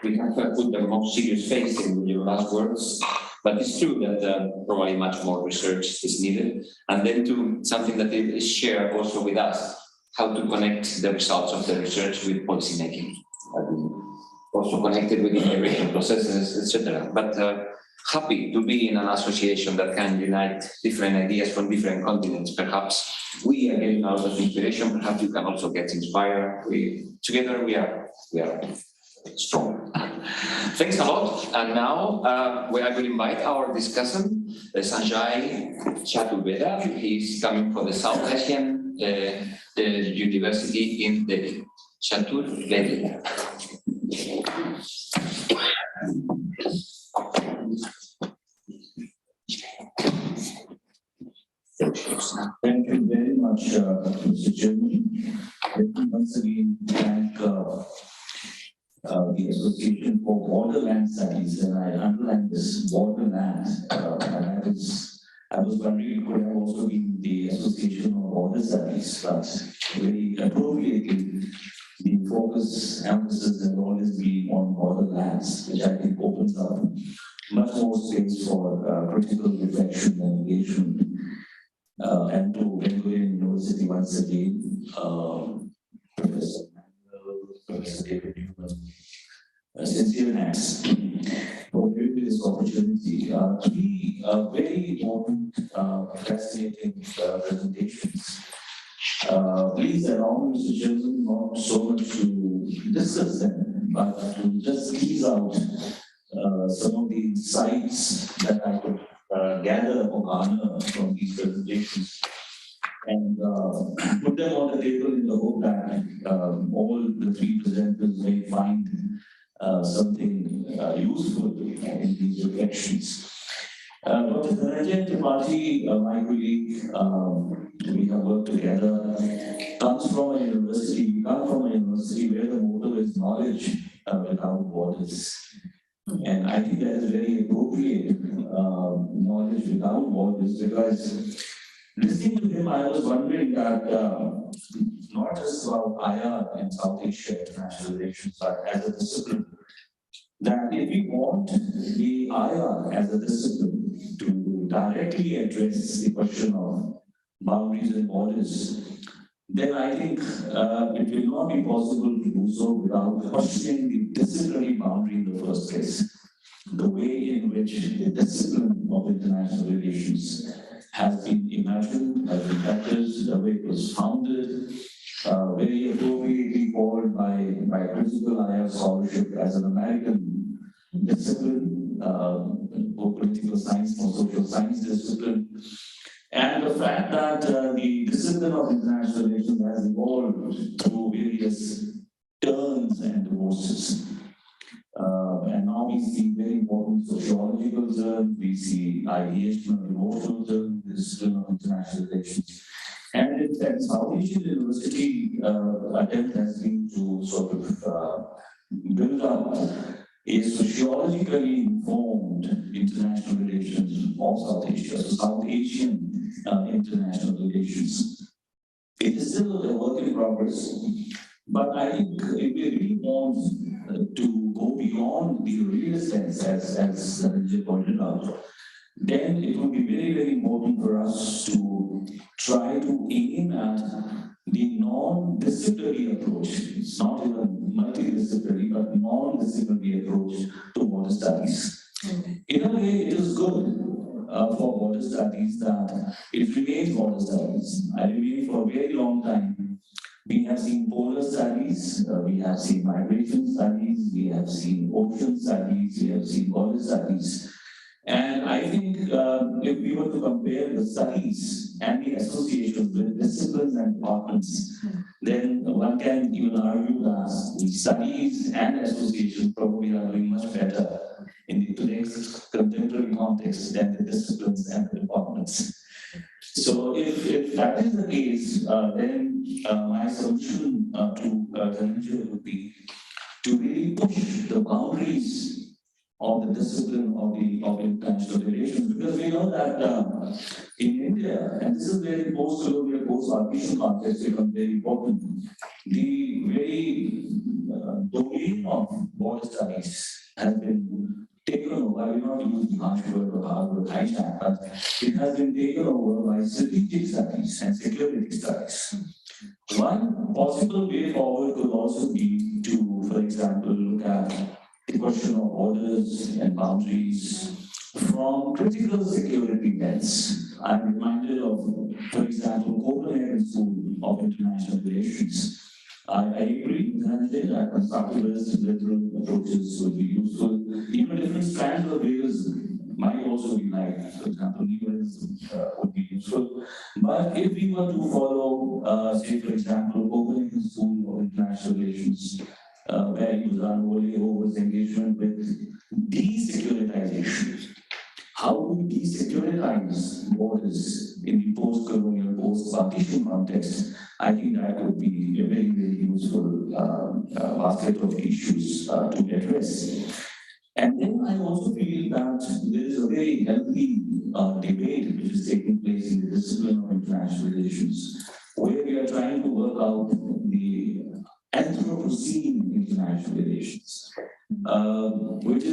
We have put the most serious face in your last words, but it's true that probably much more research is needed. And then to something that is shared also with us, how to connect the results of the research with policy making, also connected with integration processes, etc. But happy to be in an association that can unite different ideas from different continents. Perhaps we are getting out of inspiration, perhaps you can also get inspired. Together we are strong. Thanks a lot. And now we are going to invite our discussant, Sanjay Chaturveda. He's coming from the South Asian University in Delhi. Chaturveda. Thank you very much, Mr. Chairman. Let me once again thank the Association for Borderland Studies, and I underline this borderland. And I was wondering, it could have also been the Association of Border Studies, but very appropriately, the emphasis has always been on borderlands, which I think opens up much more space for critical reflection and engagement. And to Bengal University once again, Professor Manuel, Professor David Newman, sincere thanks for giving me this opportunity. Three very important, fascinating presentations. Please allow me, Mr. Chairman, not so much to discuss them, but to just tease out some of the insights that I could gather or garner from these presentations and put them on the table in the hope that all the three presenters may find something useful in these reflections. Dr. Dhananjay Tripathi, my colleague, we have worked together, comes from a university, we come from a university where the motto is knowledge without borders. And I think that is very appropriate, knowledge without borders, because listening to him, I was wondering that not just about IR and South Asia international relations, but as a discipline, that if we want the IR as a discipline to directly address the question of boundaries and borders, then I think it will not be possible to do so without questioning the disciplinary boundary in the first place. The way in which the discipline of international relations has been imagined, has been practiced, the way it was founded, very appropriately called by critical IR scholarship as an American discipline, or political science or social science discipline. And the fact that the discipline of international relations has evolved through various turns and divorces. And now we see very important sociological turns, we see ideational emotional turns, the discipline of international relations. And in fact, South Asian University attempt has been to sort of build up a sociologically informed international relations of South Asia, so South Asian international relations. It is still a work in progress, but I think if we really want to go beyond the real sense, as Sanjay pointed out, then it would be very, very important for us to try to aim at the non-disciplinary approach. It's not even multidisciplinary, but non-disciplinary approach to border studies. In a way, it is good for border studies that it remains border studies. I remain for a very long time. We have seen polar studies, we have seen migration studies, we have seen ocean studies, we have seen border studies. And I think if we were to compare the studies and the associations with disciplines and departments, then one can even argue that the studies and associations probably are doing much better in today's contemporary context than the disciplines and the departments. So if that is the case, then my solution to Dhananjay would be to really push the boundaries of the discipline of international relations, because we know that in India, and this is where the post-colonial, post-partition context becomes very important, the very domain of border studies has been taken over. I will not use the harsh word or hard word hijack, but it has been taken over by strategic studies and security studies. One possible way forward could also be to, for example, look at the question of borders and boundaries from critical security nets. I'm reminded of, for example, Copenhagen School of International Relations. I agree with Dhananjay that constructivist and liberal approaches would be useful. Even different strands of realism might also be like, for example, liberalism would be useful. But if we were to follow, say, for example, Copenhagen School of International Relations, where he was unwholly over his engagement with desecuritization. How do we desecuritize borders in the post-colonial, post-partition context? I think that would be a very, very useful basket of issues to address. And then I also feel that there is a very healthy debate which is taking place in the discipline of international relations, where we are trying to work out the relations. Which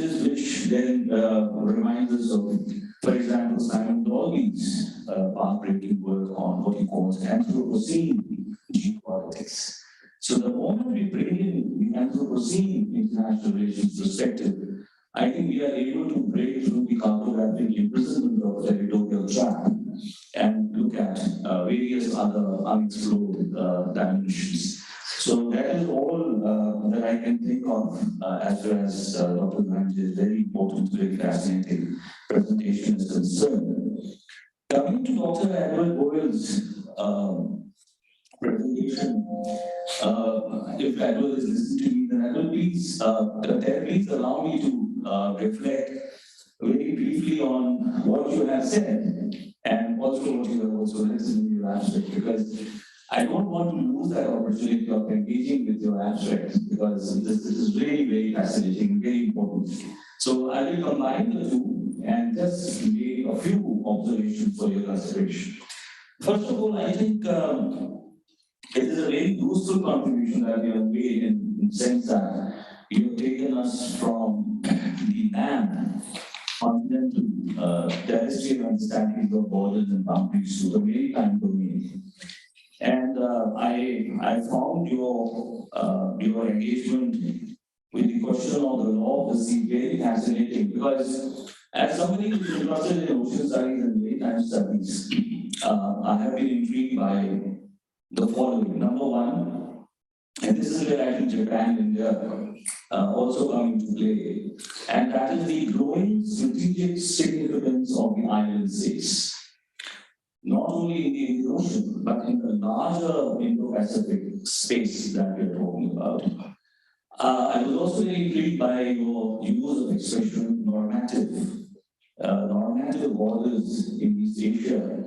then reminds us of, for example, Simon Dolby's path-breaking work on what he calls Anthropocene geopolitics. So the moment we bring in the Anthropocene international relations perspective, I think we are able to break through the cartographic imprisonment of territorial trap and look at various other unexplored dimensions. So that is all that I can think of as far as Dr. Ganj's very important, very fascinating presentation is concerned. Coming to Dr. Edward Boyle's presentation, if Edward is listening to me, then Edward, please allow me to reflect very briefly on what you have said and also what you have also written in your abstract, because I don't want to lose that opportunity of engaging with your abstract, because this is really very fascinating, very important. So I will combine the two and just make a few observations for your consideration. First of all, I think it is a very useful contribution that you have made in the sense that you have taken us from the land continent to terrestrial understanding of borders and boundaries to the maritime domain. And I found your engagement with the question of the law of the sea very fascinating, because as somebody who is interested in ocean studies and maritime studies, I have been intrigued by the following. Number one, and this is where I think Japan and India also come into play, and that is the growing strategic significance of the island states. Not only in the Indian Ocean, but in the larger Indo-Pacific space that we are talking about. I was also very intrigued by your use of expression normative borders in East Asia,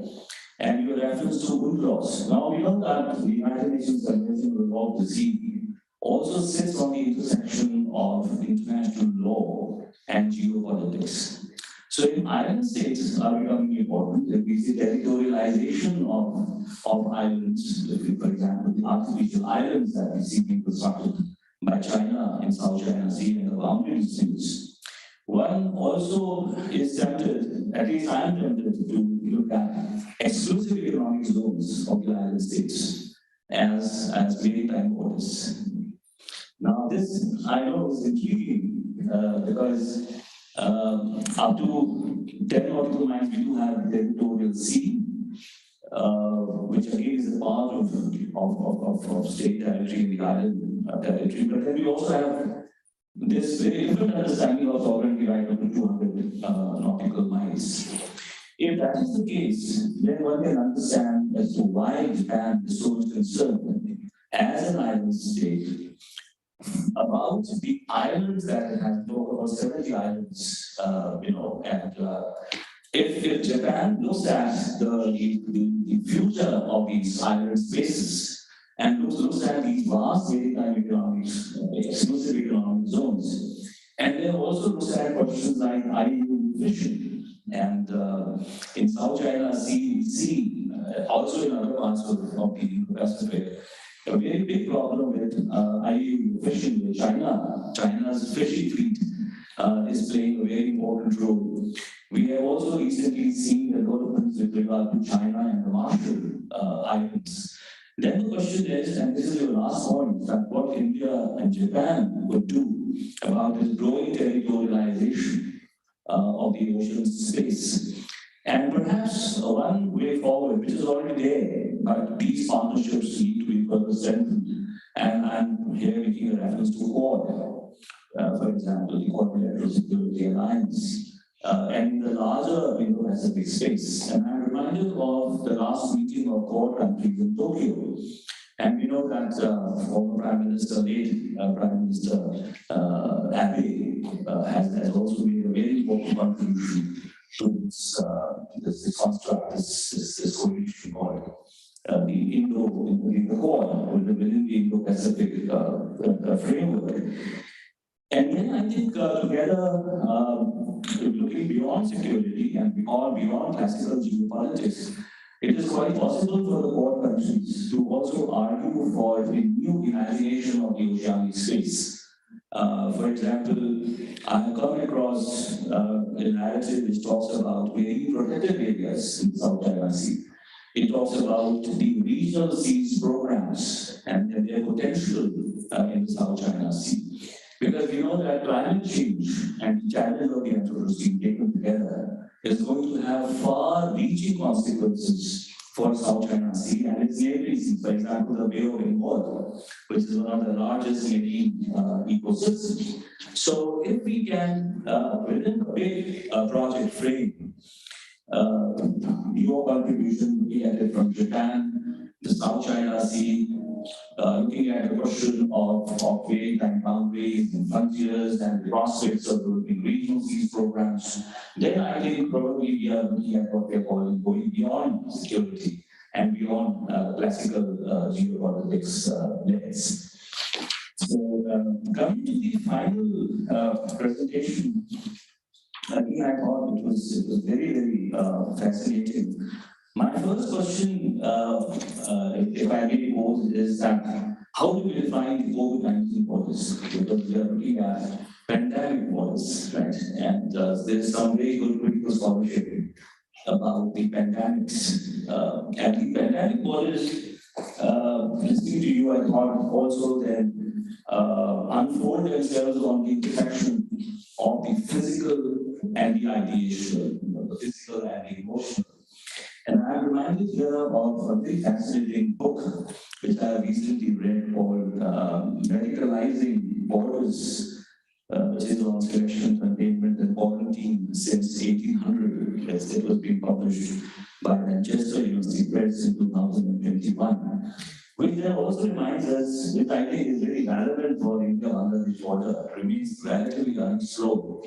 and your reference to UNCLOS. Now we know that the United Nations Convention on the Law of the Sea also sits on the intersection of international law and geopolitics. So if island states are becoming important, if we see territorialization of islands, for example, the artificial islands that we see being constructed by China in South China Sea and the boundary disputes, one also is tempted, at least I am tempted to look at exclusive economic zones of the island states as maritime borders. Now this, I know, is intriguing because up to 10 nautical miles, we do have territorial sea, which again is a part of state territory in the island territory. But then we also have this very different understanding of sovereignty right up to 200 nautical miles. If that is the case, then one can understand as to why Japan is so concerned as an island state about the islands that it has talked about 70 islands, if Japan looks at the future of these island spaces and looks at these vast maritime economics, exclusive economic zones, and then also looks at questions like IUU fishing, and in South China Sea, also in other parts of the Pacific, a very big problem with IUU fishing with China's fishing fleet is playing a very important role. We have also recently seen developments with regard to China and the Marshall Islands. Then the question is, and this is your last point, that what India and Japan would do about this growing territorialization of the ocean space. And perhaps one way forward, which is already there, but these partnerships need to be further strengthened. And I'm here making a reference to Quad, for example, the Quadrilateral Security Alliance, and the larger Indo-Pacific space. And I'm reminded of the last meeting of Quad countries in Tokyo. And we know that former Prime Minister, late Prime Minister Abe, has also made a very important contribution to this construct, this coalition called the Quad, within the Indo-Pacific framework. And then I think together, looking beyond security and beyond classical geopolitics, it is quite possible for the Quad countries to also argue for a new imagination of the oceanic space. For example, I have come across a narrative which talks about very protected areas in South China Sea. It talks about the regional seas programs and their potential in the South China Sea. Because we know that climate change and the challenge of the Anthropocene taken together is going to have far-reaching consequences for South China Sea and its neighboring seas. For example, the Bay of Bengal, which is one of the largest marine ecosystems. So if we can, within a big project frame, your contribution looking at it from Japan, the South China Sea, looking at the question of way time boundaries and frontiers and the prospects of developing regional seas programs, then I think probably we are looking at what we are calling going beyond security and beyond classical geopolitics layers. So coming to the final presentation, again, I thought it was very, very fascinating. My first question, if I may pose, is that how do we define the COVID-19 borders? Because we are looking at pandemic borders, right? And there's some very good critical scholarship about the pandemics. And the pandemic borders, listening to you, I thought also then unfold themselves on the intersection of the physical and the ideational, the physical and the emotional. And I'm reminded here of a very fascinating book which I recently read called Medicalizing Borders, which is on selection, containment, and quarantine since 1800. Yes, it was being published by Manchester University Press in 2021. Which then also reminds us, which I think is very relevant for India under this border, remains relatively unslow.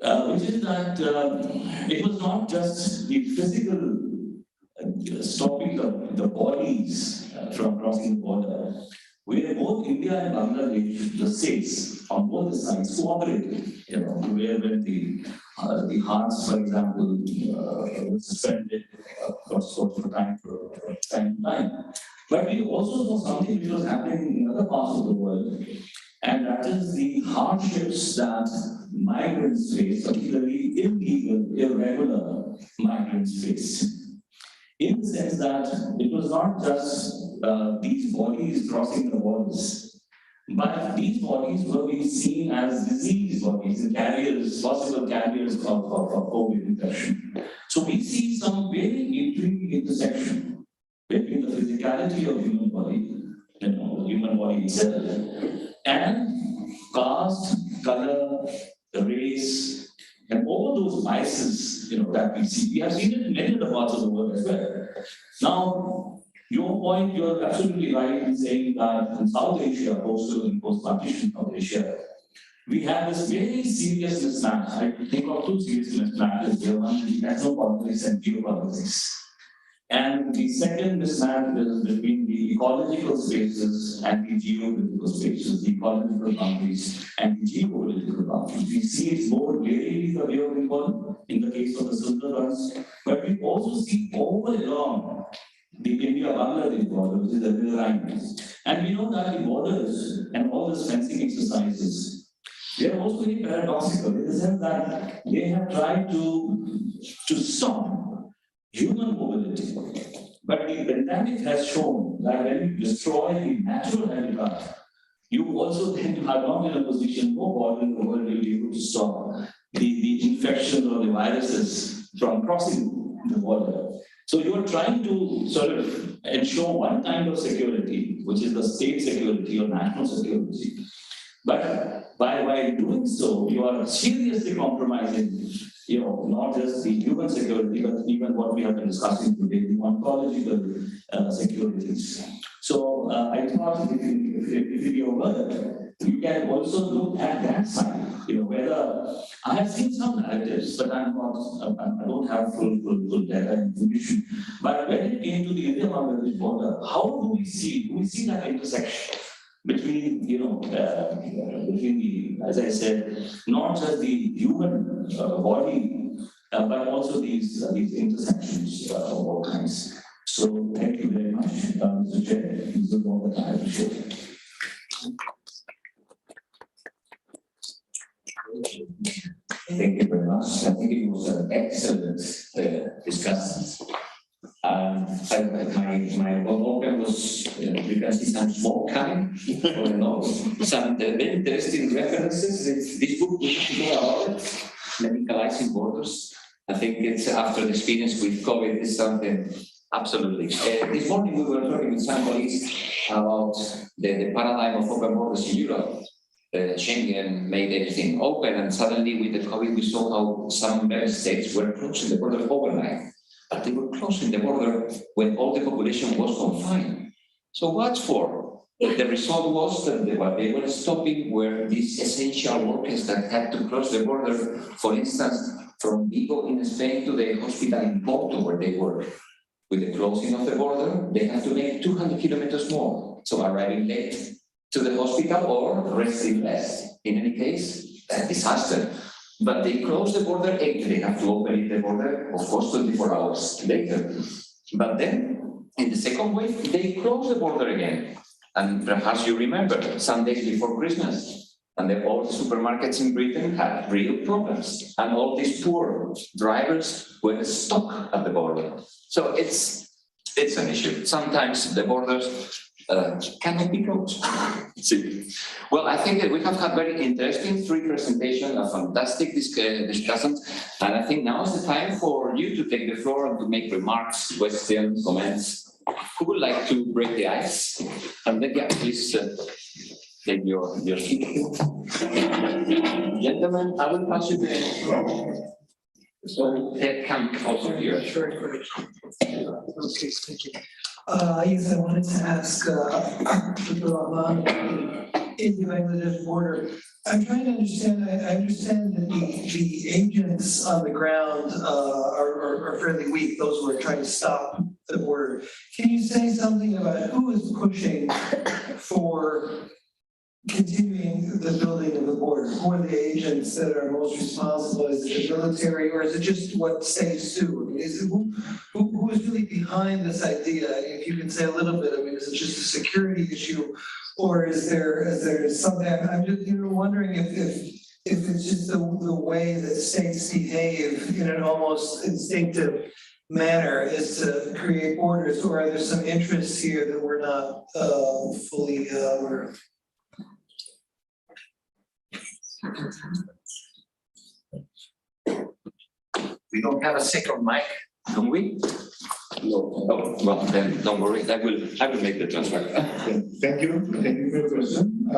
Which is that it was not just the physical stopping the bodies from crossing the border, where both India and Bangladesh, the states on both the sides cooperated. You know, where when the hearts, for example, were suspended for time to time. But we also saw something which was happening in other parts of the world, and that is the hardships that migrants face, particularly illegal, irregular migrants face. In the sense that it was not just these bodies crossing the borders, but these bodies were being seen as disease bodies and carriers, possible carriers of COVID infection. So we see some very intriguing intersection between the physicality of human body, you know, the human body itself, and caste, color, race, and all those biases, you know, that we see. We have seen it in many other parts of the world as well. Now, your point, you're absolutely right in saying that in South Asia, postal and post-partition South Asia, we have this very serious mismatch. I think of two serious mismatches. There one is ethnopolitics and geopolitics. And the second mismatch is between the ecological spaces and the geopolitical spaces, the ecological boundaries and the geopolitical boundaries. We see it more glaringly the way of Bengal in the case of the Sundarbans, but we also see all along the India-Bangladesh border, which is the river line. And we know that the borders and all these fencing exercises, they are also very paradoxical in the sense that they have tried to stop human mobility. But the pandemic has shown that when you destroy the natural habitat, you also then are not in a position, no border in the world will be able to stop the infection or the viruses from crossing the border. So you are trying to sort of ensure one kind of security, which is the state security or national security. But by doing so, you are seriously compromising, you know, not just the human security, but even what we have been discussing today, the ontological securities. So I thought if your work, you can also look at that side, you know, whether I have seen some narratives, but I don't have full data information. But when it came to the India-Bangladesh border, how do we see that intersection between, you know, between the, as I said, not just the human body, but also these intersections of all kinds. So thank you very much, Mr. Chair. This is all that I have to share. much. I think it was an excellent discussion. My open was, you can see some smoke coming, or no, some very interesting references. This book we have to know about it, medicalizing borders. I think it's after the experience with COVID is something absolutely. This morning we were talking with some colleagues about the paradigm of open borders in Europe. Schengen made everything open, and suddenly with the COVID we saw how some member states were closing the border overnight. But they were closing the border when all the population was confined. So what for? The result was that what they were stopping were these essential workers that had to cross the border, for instance, from Vigo in Spain to the hospital in Porto where they were. With the closing of the border, they had to make 200 kilometers more. So arriving late to the hospital or resting less. In any case, a disaster. But they closed the border, they have to open the border, of course, 24 hours later. But then, in the second wave, they closed the border again. And perhaps you remember, some days before Christmas, and all the supermarkets in Britain had real problems. And all these poor drivers were stuck at the border. So it's an issue. Sometimes the borders cannot be closed. See. Well, I think that we have had very interesting three presentations, a fantastic discussions, and I think now is the time for you to take the floor and to make remarks, questions, comments. Who would like to break the ice? And then, yeah, please take your seat. Gentlemen, I will pass you the floor. So, come also here. Very great. Okay, thank you. Yes, I wanted to ask Dr. Rahman, in the Bangladesh border, I'm trying to understand, I understand that the agents on the ground are fairly weak, those who are trying to stop the border. Can you say something about who is pushing for continuing the building of the border? Who are the agents that are most responsible? Is it the military, or is it just what states do? I mean, is it who is really behind this idea? If you can say a little bit, I mean, is it just a security issue, or is there something? I'm just wondering if it's just the way that states behave in an almost instinctive manner is to create borders, or are there some interests here that we're not fully aware of? We don't have a second mic, do we? No. Oh, well, then don't worry. I will make the transfer. Thank you for your question.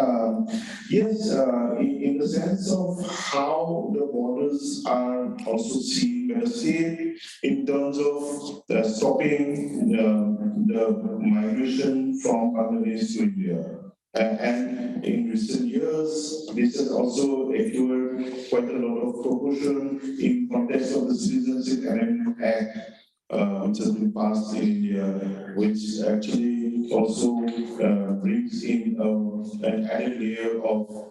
Yes, in the sense of how the borders are also seen by the state in terms of stopping the migration from Bangladesh to India. And in recent years, this has also acquired quite a lot of proportion in context of the Citizenship Amendment Act, which has been passed in India, which actually also brings in an added layer of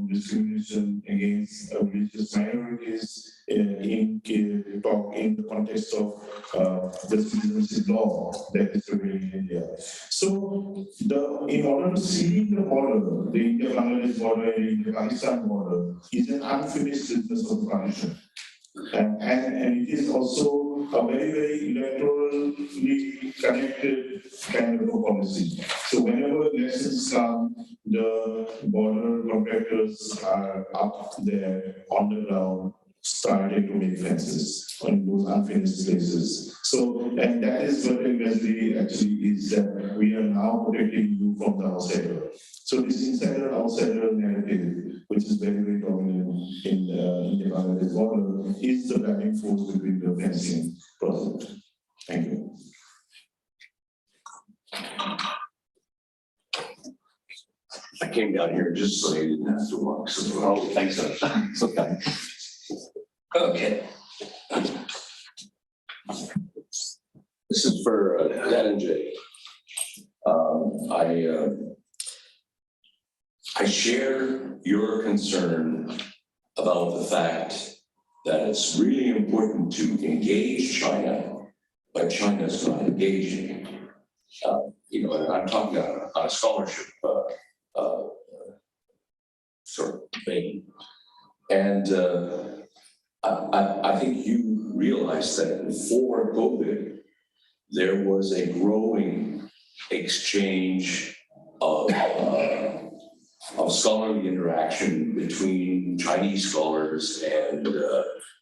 discrimination against religious minorities in the context of the citizenship law that is prevailing in India. So, in order to seal the border, the India-Bangladesh border and India-Pakistan border is an unfinished business of partition. And it is also a very, very electorally connected kind of a policy. So whenever elections come, the border contractors are up there on the ground, starting to make fences on those unfinished places. So, and that is what exactly actually is that we are now protecting you from the outsider. So this insider-outsider narrative, which is very, very dominant in the Bangladesh border, is the driving force between the fencing project. Thank you. I came down here just so you didn't have to walk. So, oh, thanks. It's okay. Okay. This is for Dhananjay. I share your concern about the fact that it's really important to engage China, but China's not engaging. And I'm talking on a scholarship sort of vein. And I think you realize that before COVID, there was a growing exchange of scholarly interaction between Chinese scholars and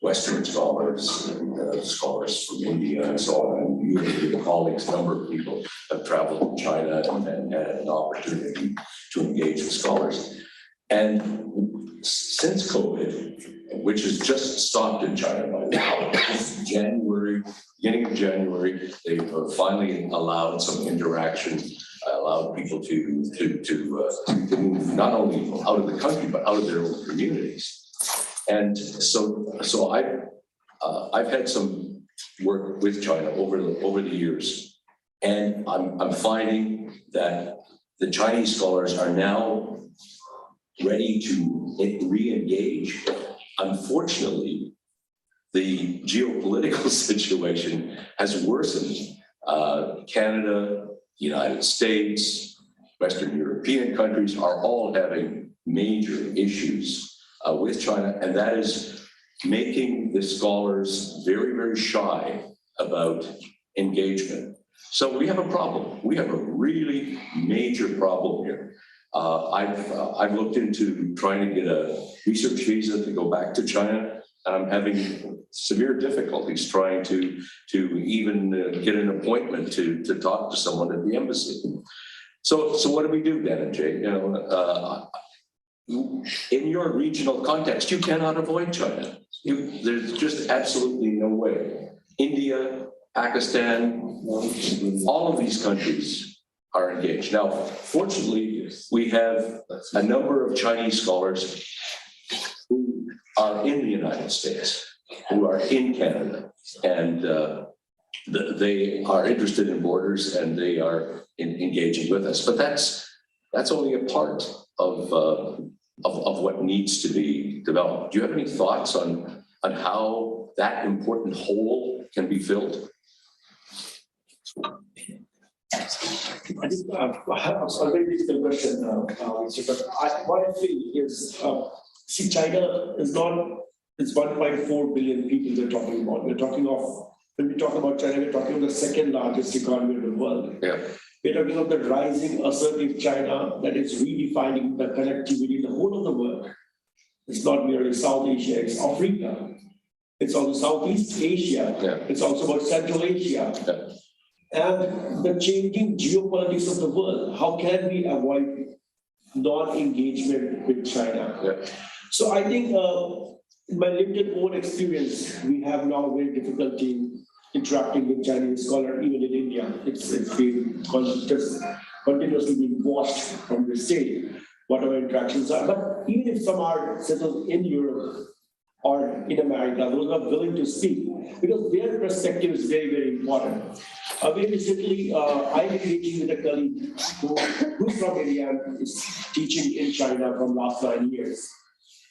Western scholars, and scholars from India and so on. And your colleagues, a number of people have traveled to China and had an opportunity to engage with scholars. And since COVID, which has just stopped in China by now, January, beginning of January, they've finally allowed some interaction, allowed people to move not only out of the country, but out of their own communities. And so I've had some work with China over the years, and I'm finding that the Chinese scholars are now ready to re-engage. Unfortunately, the geopolitical situation has worsened. Canada, United States, Western European countries are all having major issues with China, and that is making the scholars very, very shy about engagement. So we have a problem. We have a really major problem here. I've looked into trying to get a research visa to go back to China, and I'm having severe difficulties trying to even get an appointment to talk to someone at the embassy. So what do we do, Dan and Jay? In your regional context, you cannot avoid China. There's just absolutely no way. India, Pakistan, all of these countries are engaged. Now, fortunately, we have a number of Chinese scholars who are in the United States, who are in Canada, and they are interested in borders and they are engaging with us. But that's only a part of what needs to be developed. Do you have any thoughts on how that important hole can be filled? I think it's a very difficult question, but what I feel is, see, China is not, it's 1.4 billion people we're talking about. When we talk about China, we're talking about the second largest economy in the world. Yeah. We're talking about the rising assertive China that is redefining the connectivity in the whole of the world. It's not merely South Asia, it's Africa. It's also Southeast Asia. Yeah. It's also about Central Asia. Yeah. And the changing geopolitics of the world, how can we avoid non-engagement with China? Yeah. So I think in my limited own experience, we have now a very difficult team interacting with Chinese scholars, even in India. It's been just continuously being watched from the state, what our interactions are. But even if some are settled in Europe or in America, those are willing to speak, because their perspective is very, very important. Very recently, I'm engaging with a colleague who's from India and is teaching in China from last 9 years.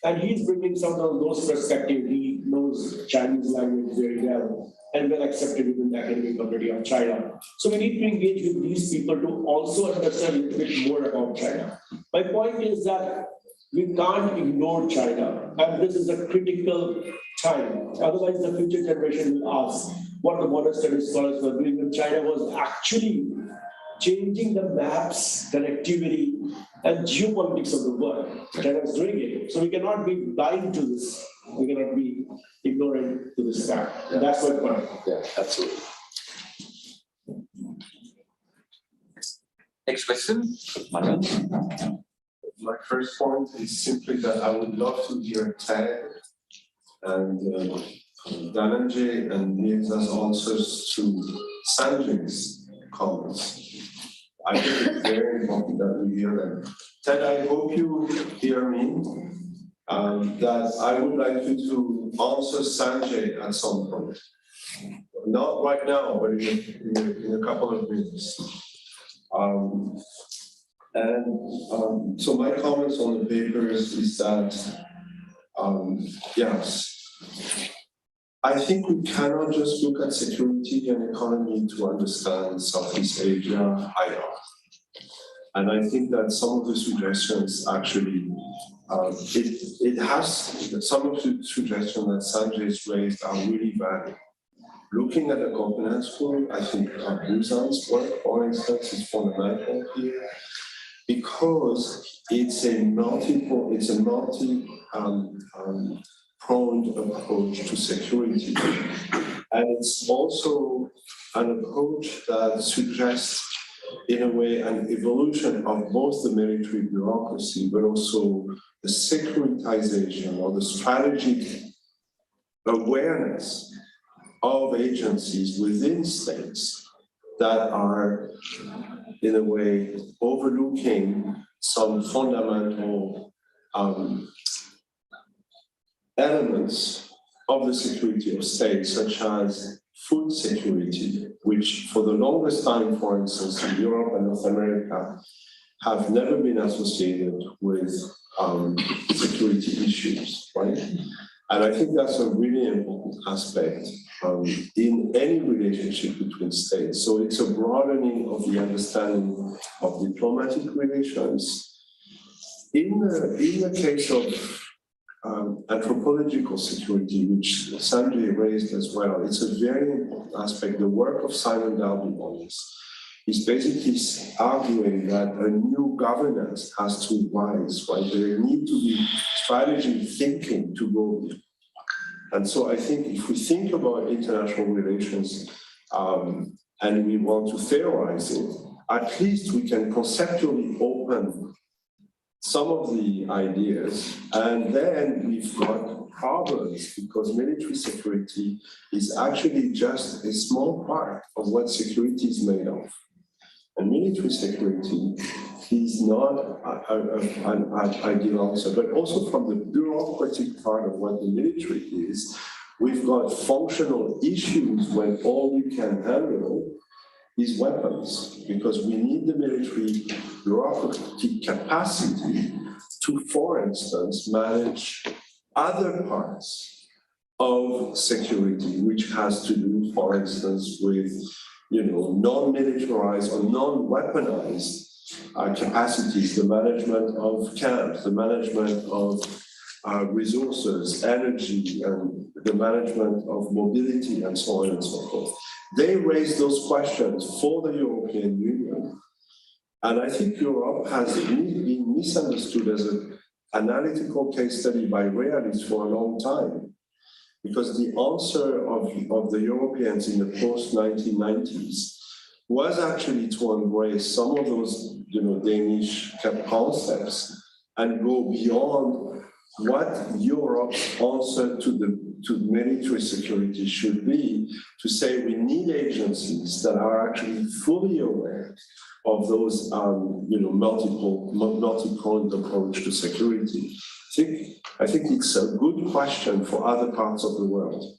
And he's bringing some of those perspectives. He knows Chinese language very well and well accepted within the academic community of China. So we need to engage with these people to also understand a little bit more about China. My point is that we can't ignore China, and this is a critical time. Otherwise, the future generation will ask what the modern studies scholars were doing when China was actually changing the maps, connectivity, and geopolitics of the world. China is doing it. So we cannot be blind to this. We cannot be ignorant to this fact. Yeah. That's my point. Yeah, absolutely. Next question, Madam. My first point is simply that I would love to hear Ted and Dhananjay and Niam's answers to Sanjay's comments. I think it's very important that we hear them. Ted, I hope you hear me. That I would like you to answer Sanjay at some point. Not right now, but in a couple of minutes. So my comments on the papers is that, yes, I think we cannot just look at security and economy to understand Southeast Asia either. And I think that some of the suggestions actually, it has, some of the suggestions that Sanjay's raised are really valid. Looking at the Copenhagen School, I think Busan's work, for instance, is fundamental here because it's a multi-pronged approach to security. And it's also an approach that suggests, in a way, an evolution of both the military bureaucracy, but also the securitization or the strategic awareness of agencies within states that are, in a way, overlooking some fundamental elements of the security of states, such as food security, which for the longest time, for instance, in Europe and North America, have never been associated with security issues, right? And I think that's a really important aspect in any relationship between states. So it's a broadening of the understanding of diplomatic relations. In the case of anthropological security, which Sanjay raised as well, it's a very important aspect. The work of Simon Dalby on this is basically arguing that a new governance has to rise, right? There need to be strategy thinking to go with. And so I think if we think about international relations and we want to theorize it, at least we can conceptually open some of the ideas, and then we've got problems because military security is actually just a small part of what security is made of. And military security is not an ideal answer, but also from the bureaucratic part of what the military is, we've got functional issues when all we can handle is weapons, because we need the military bureaucratic capacity to, for instance, manage other parts of security, which has to do, for instance, with non-militarized or non-weaponized capacities, the management of camps, the management of resources, energy, and the management of mobility, and so on and so forth. They raised those questions for the European Union. And I think Europe has been misunderstood as an analytical case study by realists for a long time. Because the answer of the Europeans in the post-1990s was actually to embrace some of those Danish concepts and go beyond what Europe's answer to military security should be, to say we need agencies that are actually fully aware of those multi-pronged approach to security. I think it's a good question for other parts of the world.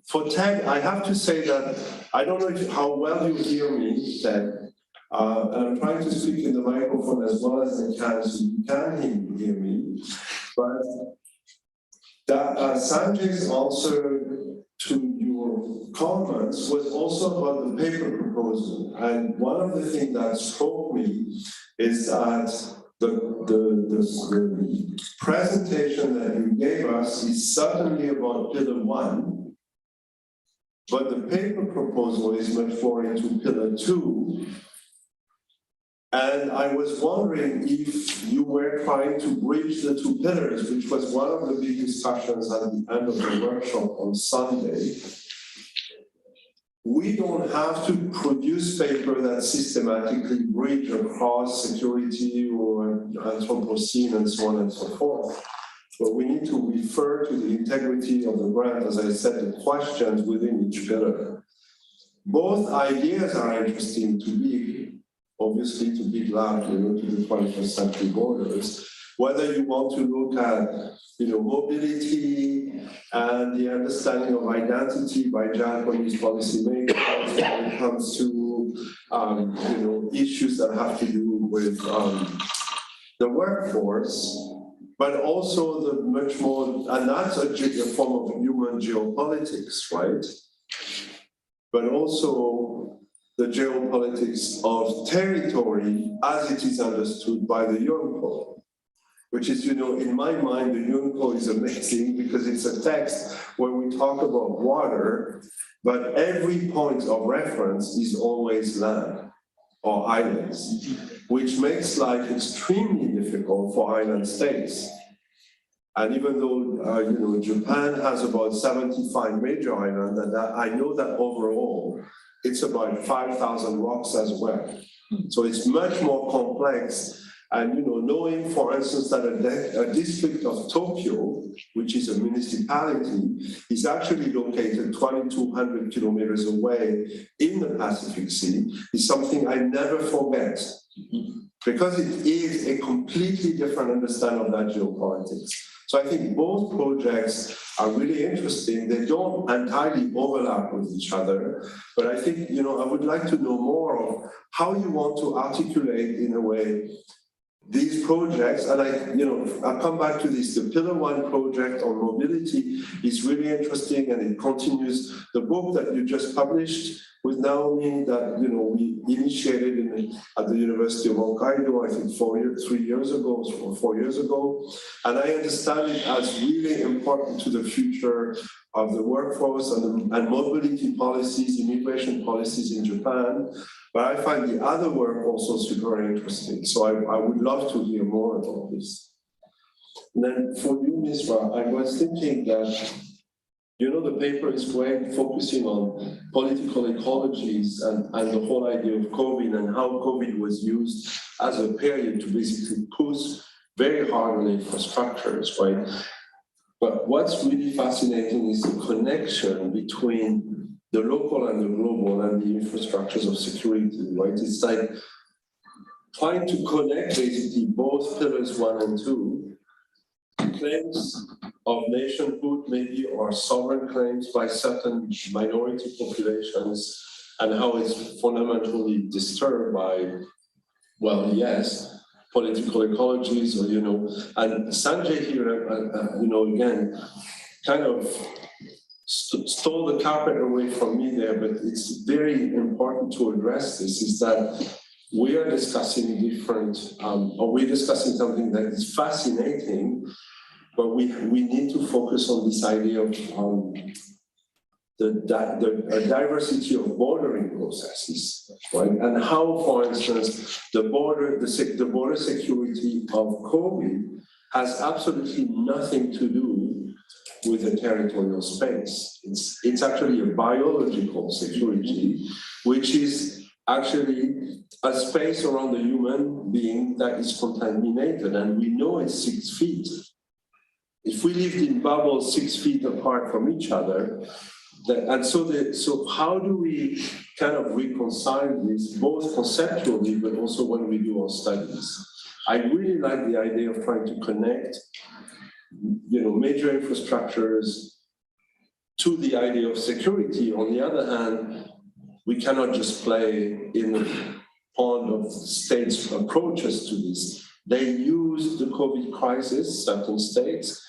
For TED, I have to say that I don't know how well you hear me, TED. And I'm trying to speak in the microphone as well as I can, so you can hear me. But Sanjay's answer to your comments was also about the paper proposal. And one of the things that struck me is that the presentation that you gave us is certainly about pillar 1, but the paper proposal is much more into pillar 2. And I was wondering if you were trying to bridge the 2 pillars, which was one of the big discussions at the end of the workshop on Sunday. We don't have to produce paper that systematically bridge across security or Anthropocene and so on and so forth. But we need to refer to the integrity of the grant, as I said, the questions within each pillar. Both ideas are interesting to be, obviously, to be glad, to the 21st century borders. Whether you want to look at, mobility and the understanding of identity by Japanese policymakers when it comes to, issues that have to do with the workforce, but also the much more, and that's a form of human geopolitics, right? But also the geopolitics of territory as it is understood by the UNCLOS, which is, in my mind, the UNCLOS is amazing because it's a text where we talk about water, but every point of reference is always land or islands, which makes life extremely difficult for island states. And even though, Japan has about 75 major islands, and I know that overall, it's about 5,000 rocks as well. So it's much more complex. And, knowing, for instance, that a district of Tokyo, which is a municipality, is actually located 2,200 kilometers away in the Pacific Sea, is something I never forget. Because it is a completely different understanding of that geopolitics. So I think both projects are really interesting. They don't entirely overlap with each other, but I think, I would like to know more of how you want to articulate, in a way, these projects. And I'll come back to this. The Pillar 1 project on mobility is really interesting, and it continues the book that you just published with Naomi that, we initiated at the University of Hokkaido, I think 3 years ago or 4 years ago. And I understand it as really important to the future of the workforce and mobility policies, immigration policies in Japan. But I find the other work also super interesting. So I would love to hear more about this. And then for you, Misra, I was thinking that, the paper is great, focusing on political ecologies and the whole idea of COVID and how COVID was used as a period to basically push very hard on infrastructures, right? But what's really fascinating is the connection between the local and the global and the infrastructures of security, right? It's like trying to connect basically both pillars 1 and 2, claims of nationhood maybe, or sovereign claims by certain minority populations, and how it's fundamentally disturbed by, well, yes, political ecologies, or, and Sanjay here, again, kind of stole the carpet away from me there, but it's very important to address this, is that we are discussing we're discussing something that is fascinating, but we need to focus on this idea of the diversity of bordering processes, right? And how, for instance, the border security of COVID has absolutely nothing to do with the territorial space. It's actually a biological security, which is actually a space around the human being that is contaminated, and we know it's 6 feet. If we lived in bubbles 6 feet apart from each other, so how do we kind of reconcile this, both conceptually, but also when we do our studies? I really like the idea of trying to connect, major infrastructures to the idea of security. On the other hand, we cannot just play in the pond of states' approaches to this. They used the COVID crisis, certain states,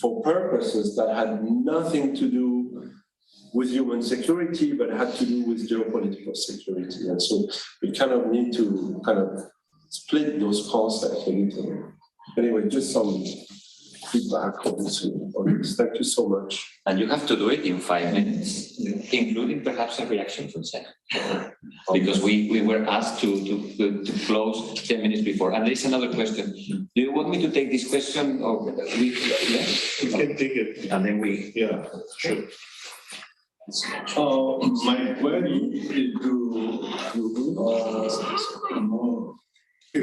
for purposes that had nothing to do with human security, but had to do with geopolitical security. And so we kind of need to kind of split those concepts a little. Anyway, just some feedback on this. Thank you so much. And you have to do it in 5 minutes, including perhaps a reaction from Sam. Because we were asked to close 10 minutes before. And there's another question. Do you want me to take this question? Or You can take it. And then Yeah, sure. My query is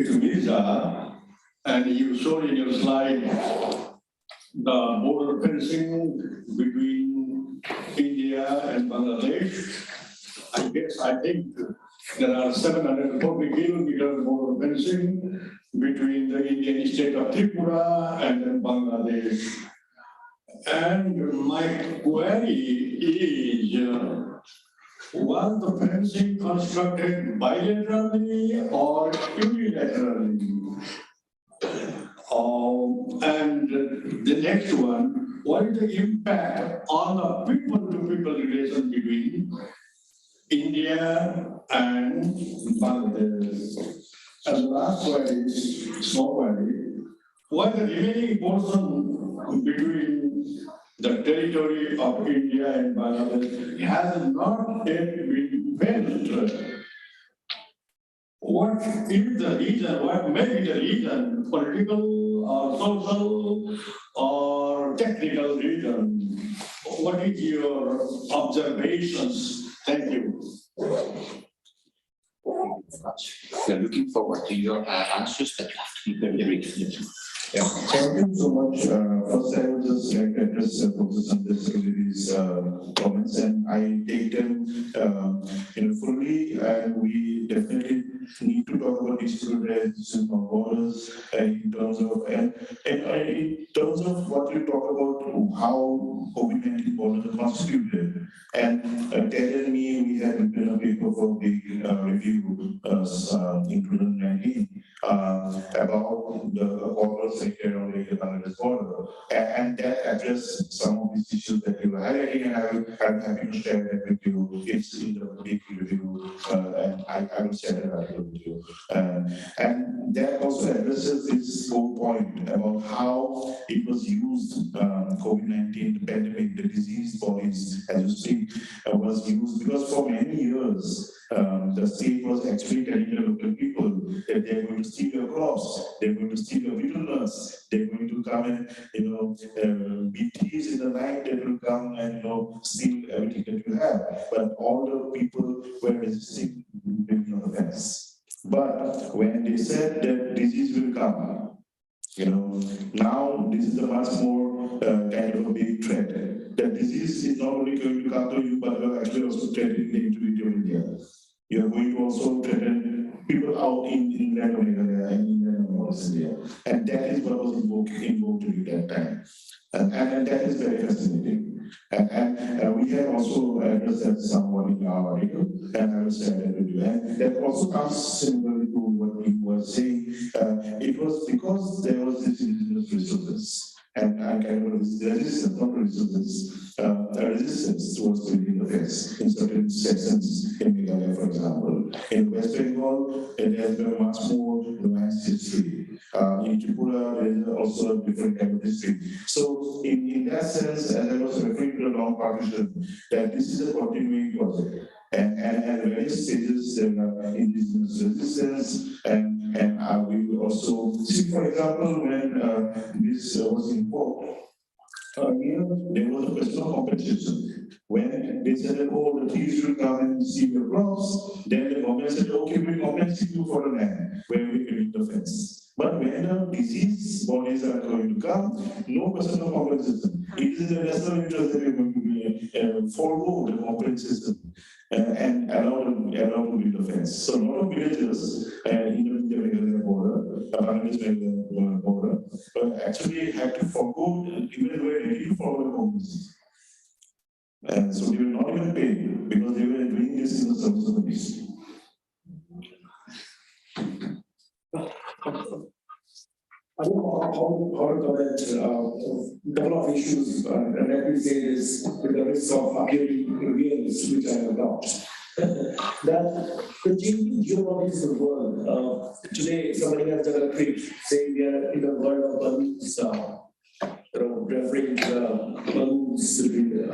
to Mirza, and you showed in your slide the border fencing between India and Bangladesh. I think there are 740 kilometers border fencing between the Indian state of Tripura and then Bangladesh. And my query is, was the fencing constructed bilaterally or unilaterally? And the next one, what is the impact on the people-to-people relation between India and Bangladesh. And the last valley, Snow Valley, was the remaining portion between the territory of India and Bangladesh has not yet been fenced. What is the reason? What may be the reason? Political or social or technical reason? What is your observations? Thank you. We are looking forward to your answers, but you have to be very brief. Yeah, thank you so much. First, I would just like to address Professor Sandesh's comments, and I take them fully, and we definitely need to talk about digitalization of borders in terms of in terms of what you talk about how COVID-19 borders are constituted. And telling me we had written a paper for big review in 2019 about the borders around the Bangladesh border, and that addressed some of these issues that you were highlighting, and I'm happy to share that with you. It's in the big review, and I will share that with you. And that also addresses this whole point about how it was used, COVID-19, the pandemic, the disease bodies, as you speak, was used, because for many years, the state was actually telling the local people that they're going to steal your crops, they're going to steal your wilderness, they're going to come and, be thieves in the night, they will come and, steal everything that you have. But all the people were resisting building of the fence. But when they said that disease will come, now this is a much more kind of a big threat. That disease is not only going to come to you, but you are actually also threatening the integrity of India. You are going to also threaten people out in inland of India and inland of North India. And that is what was invoked during that time. And that is very fascinating. And we have also addressed that somewhat in our article, and I will share that with you. And that also comes similarly to what you were saying. It was because there was this indigenous resources and kind of resistance, not resistance, resistance towards building the fence in certain sections in Meghalaya, for example. In West Bengal, it has been much more nuanced history. In Tripura, there is also a different kind of history. So, in that sense, as I was referring to the long partition, that this is a continuing project. And at various stages, there are indigenous resistance, and we will also see, for example, when this was invoked, there was a question of compensation. When they said that, oh, the thieves will come and steal your crops, then the government said, okay, we'll compensate you for the land where we build the fence. But when the disease bodies are going to come, no question of compensation. It is in the national interest that we're going to be forego the compensation and allow to build the fence. So a lot of villages in the Meghalaya border, Bangladesh border, actually had to forego, even they were ready to forego the compensation. And so they were not even paid because they were doing this in the service of the nation. I don't know how to comment a couple of issues, and let me say this with the risk of appearing realist, which I am not. That the changing geopolitics of the world, today somebody has done a tweet saying we are in the world of balloons now, referring to balloons between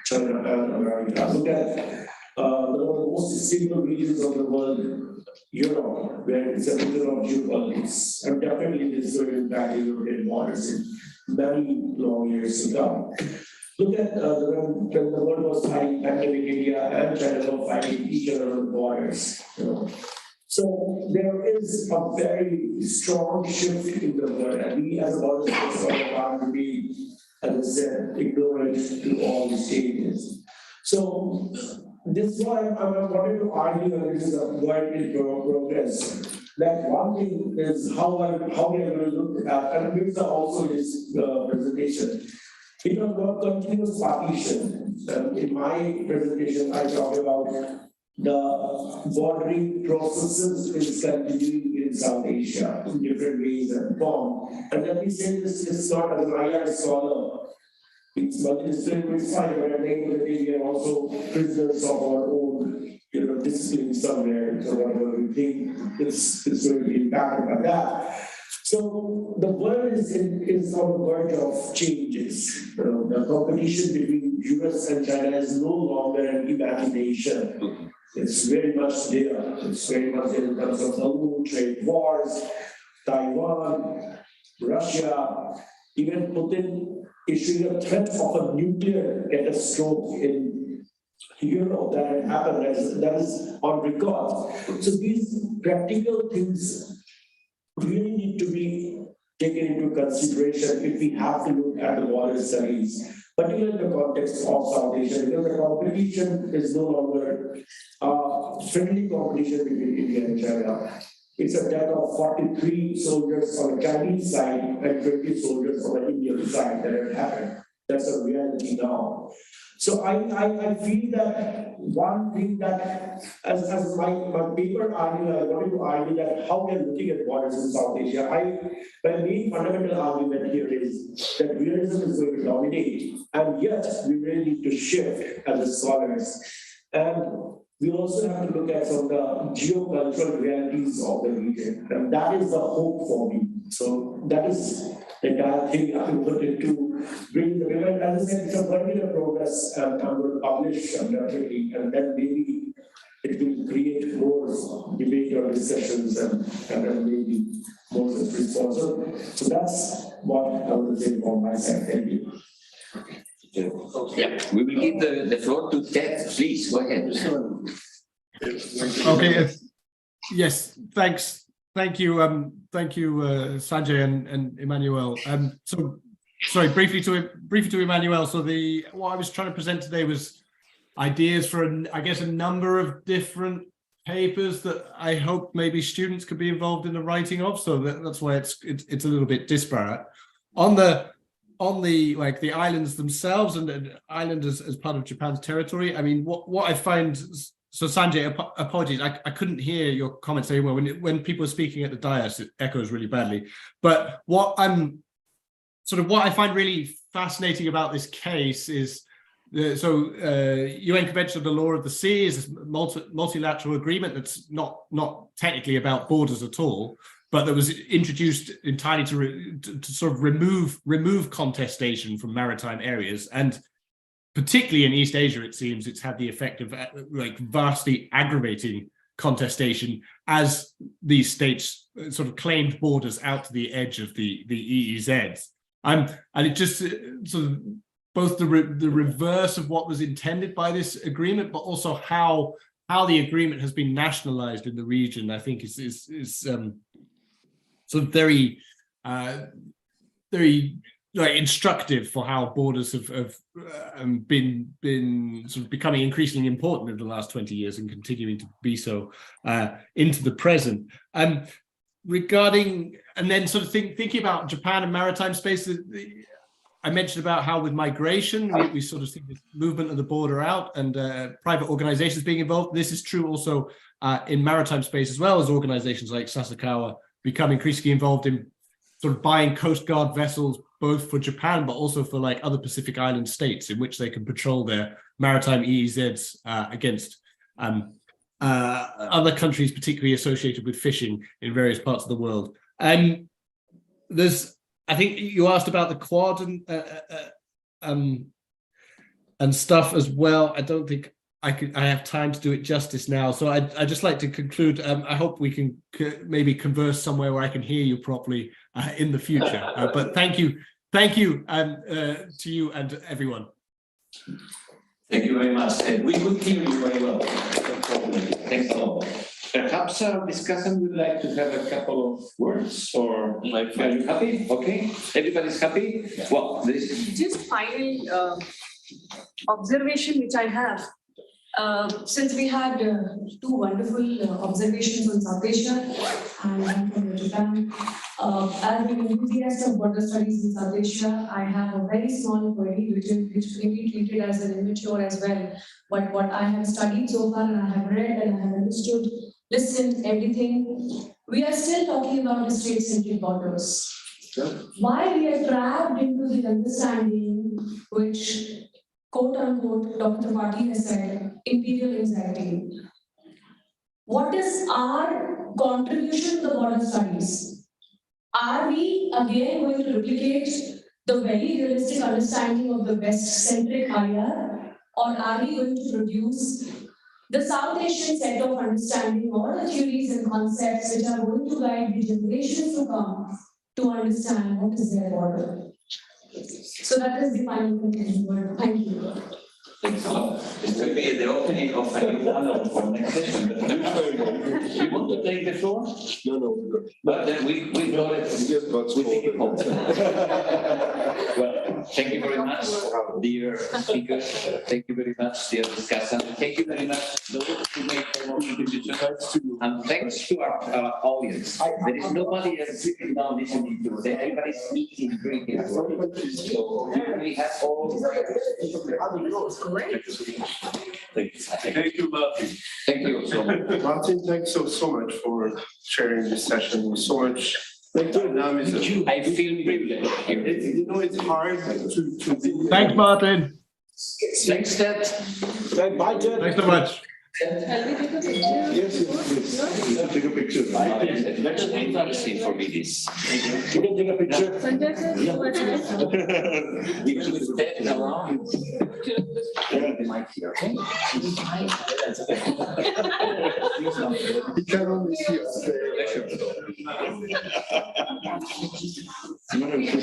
China and America. Look at one of the most stable regions of the world, Europe, where it's a region of geopolitics, and definitely this will impact European borders in many long years to come. Look at when the world was fighting pandemic, India and China were fighting each other on the borders. So there is a very strong shift in the world, and we as a border are to be, as I said, ignorant to all these changes. So this is why I wanted to argue, and this is a work in progress, that one thing is how we are going to look at, and Mirza also his presentation. It was about continuous partition. In my presentation, I talk about the bordering processes is continuing in South Asia in different ways and form. And let me say this is not as an IR scholar. It's multidisciplinary, it's fine, but at the end of the day, we are also prisoners of our own discipline somewhere, so whatever we think is going to be impacted by that. So the world is on the verge of changes. The competition between US and China is no longer an imagination. It's very much there. It's very much there in terms of the trade wars, Taiwan, Russia, even Putin issuing a threat of a nuclear catastrophe in Europe that had happened, that is on record. So these practical things really need to be taken into consideration if we have to look at the border studies, particularly in the context of South Asia, because the competition is no longer friendly competition between India and China. It's a death of 43 soldiers on the Chinese side and 20 soldiers on the Indian side that have happened. That's a reality now. So I feel that one thing that, as my paper argued, I wanted to argue that how we are looking at borders in South Asia. My main fundamental argument here is that realism is going to dominate, and yet we really need to shift as scholars. And we also have to look at some of the geocultural realities of the region, and that is the hope for me. So that is the entire thing I wanted to bring the river. As I said, it's a work in progress, and I'm going to publish definitely, and then maybe it will create more debate or discussions and then maybe more response. So that's what I would say from my side. Thank you. Yeah, we will give the floor to Ted. Please, go ahead. Okay. Yes. Thanks. Thank you. Thank you, Sanjay and Emmanuel. So, sorry. Briefly to Emmanuel. So what I was trying to present today was ideas for I guess a number of different papers that I hope maybe students could be involved in the writing of. So that's why it's a little bit disparate. On the like the islands themselves and island as part of Japan's territory. I mean, what I find. So Sanjay, apologies, I couldn't hear your comments very well. When people are speaking at the dais, it echoes really badly. But what I find really fascinating about this case is, UN Convention of the Law of the Sea is this multilateral agreement that's not technically about borders at all, but that was introduced entirely to sort of remove contestation from maritime areas. And particularly in East Asia, it seems it's had the effect of like vastly aggravating contestation as these states sort of claimed borders out to the edge of the EEZs. And it just sort of both the reverse of what was intended by this agreement, but also how the agreement has been nationalized in the region, I think is sort of very like instructive for how borders have been sort of becoming increasingly important in the last 20 years and continuing to be so into the present. Regarding, and then sort of thinking about Japan and maritime space, I mentioned about how with migration, we sort of see this movement of the border out and private organizations being involved. This is true also in maritime space, as well as organizations like Sasakawa become increasingly involved in sort of buying Coast Guard vessels, both for Japan, but also for like other Pacific Island states in which they can patrol their maritime EEZs against other countries, particularly associated with fishing in various parts of the world. I think you asked about the Quad and stuff as well. I don't think I have time to do it justice now. So I'd just like to conclude. I hope we can maybe converse somewhere where I can hear you properly in the future. But thank you to you and to everyone. Thank you very much. We could hear you very well. Thanks a lot. Perhaps our discussant would like to have a couple of words, or like, are you happy? Okay, everybody's happy? Yeah. Well, just final observation which I have. Since we had two wonderful observations on South Asia and from Japan, as an enthusiast of border studies in South Asia, I have a very small query which may be treated as an immature as well. But what I have studied so far, and I have read and I have understood, listened, everything, we are still talking about the state-centric borders. Why we are trapped into the understanding which, quote unquote, Dr. Patil has said, imperial anxiety. what is our contribution to the border studies? Are we again going to replicate the very realistic understanding of the West-centric IR, or are we going to produce the South Asian set of understanding all the theories and concepts which are going to guide the generations to come to understand what is their border? So that is the final conclusion. Thank you. Thanks a lot. It will be the opening of a new panel for next session. You want to take the floor? No. But then we got it. We take it home. Well, thank you very much, dear speakers. Thank you very much, dear discussant. Thank you very much, those who made contributions. And thanks to our audience. There is nobody else sitting down listening to. Everybody's eating, drinking. So we have all. Thank you, Martin. Thank you so much. Martin, thanks so much for sharing this session with so much dynamism. I feel privileged. You know, it's hard to be. Thanks, Martin. Thanks, Ted. Bye, Ted. Thanks so much. Shall we take a picture? Yes, please. Take a picture. That's embarrassing for me, this. You can take a picture. Sanjay sir, Even with Ted around. You can only see us.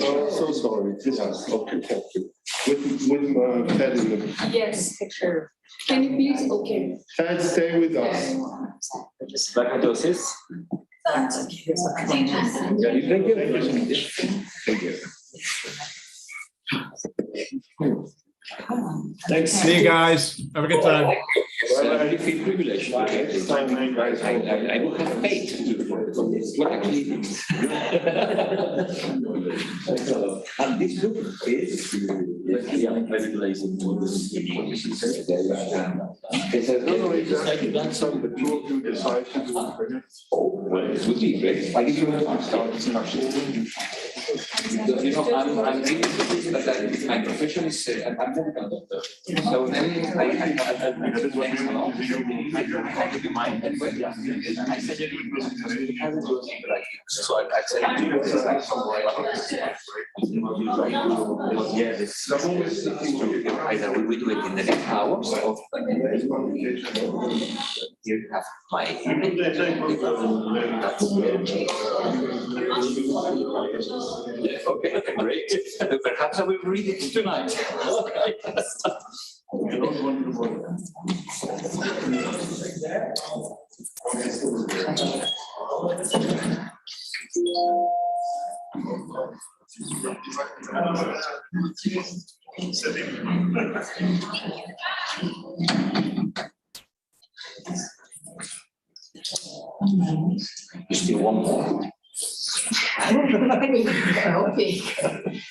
Oh, so sorry. Yes, okay, thank you. With Ted in the. Yes, picture. Can you please, okay. Ted, stay with us. Lactosis. That's okay. Thank you. Thank you. Thanks. See you guys. Have a good time. I feel privileged. I would have paid to do this. What actually it is. And this book is No, exactly. That's some of the people who decide to do it. Oh, well, it would be great. I give you a start discussion. Because, you know, I'm really busy, but my profession is, I'm a medical doctor. So then I give you mine anyway. I said so I said yeah, this either we will do it in the next hours or you have my okay, great. Perhaps I will read it tonight. You still want more? Okay.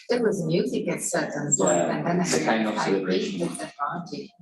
There was music at certain point, and then It's a kind of I celebration. with the party.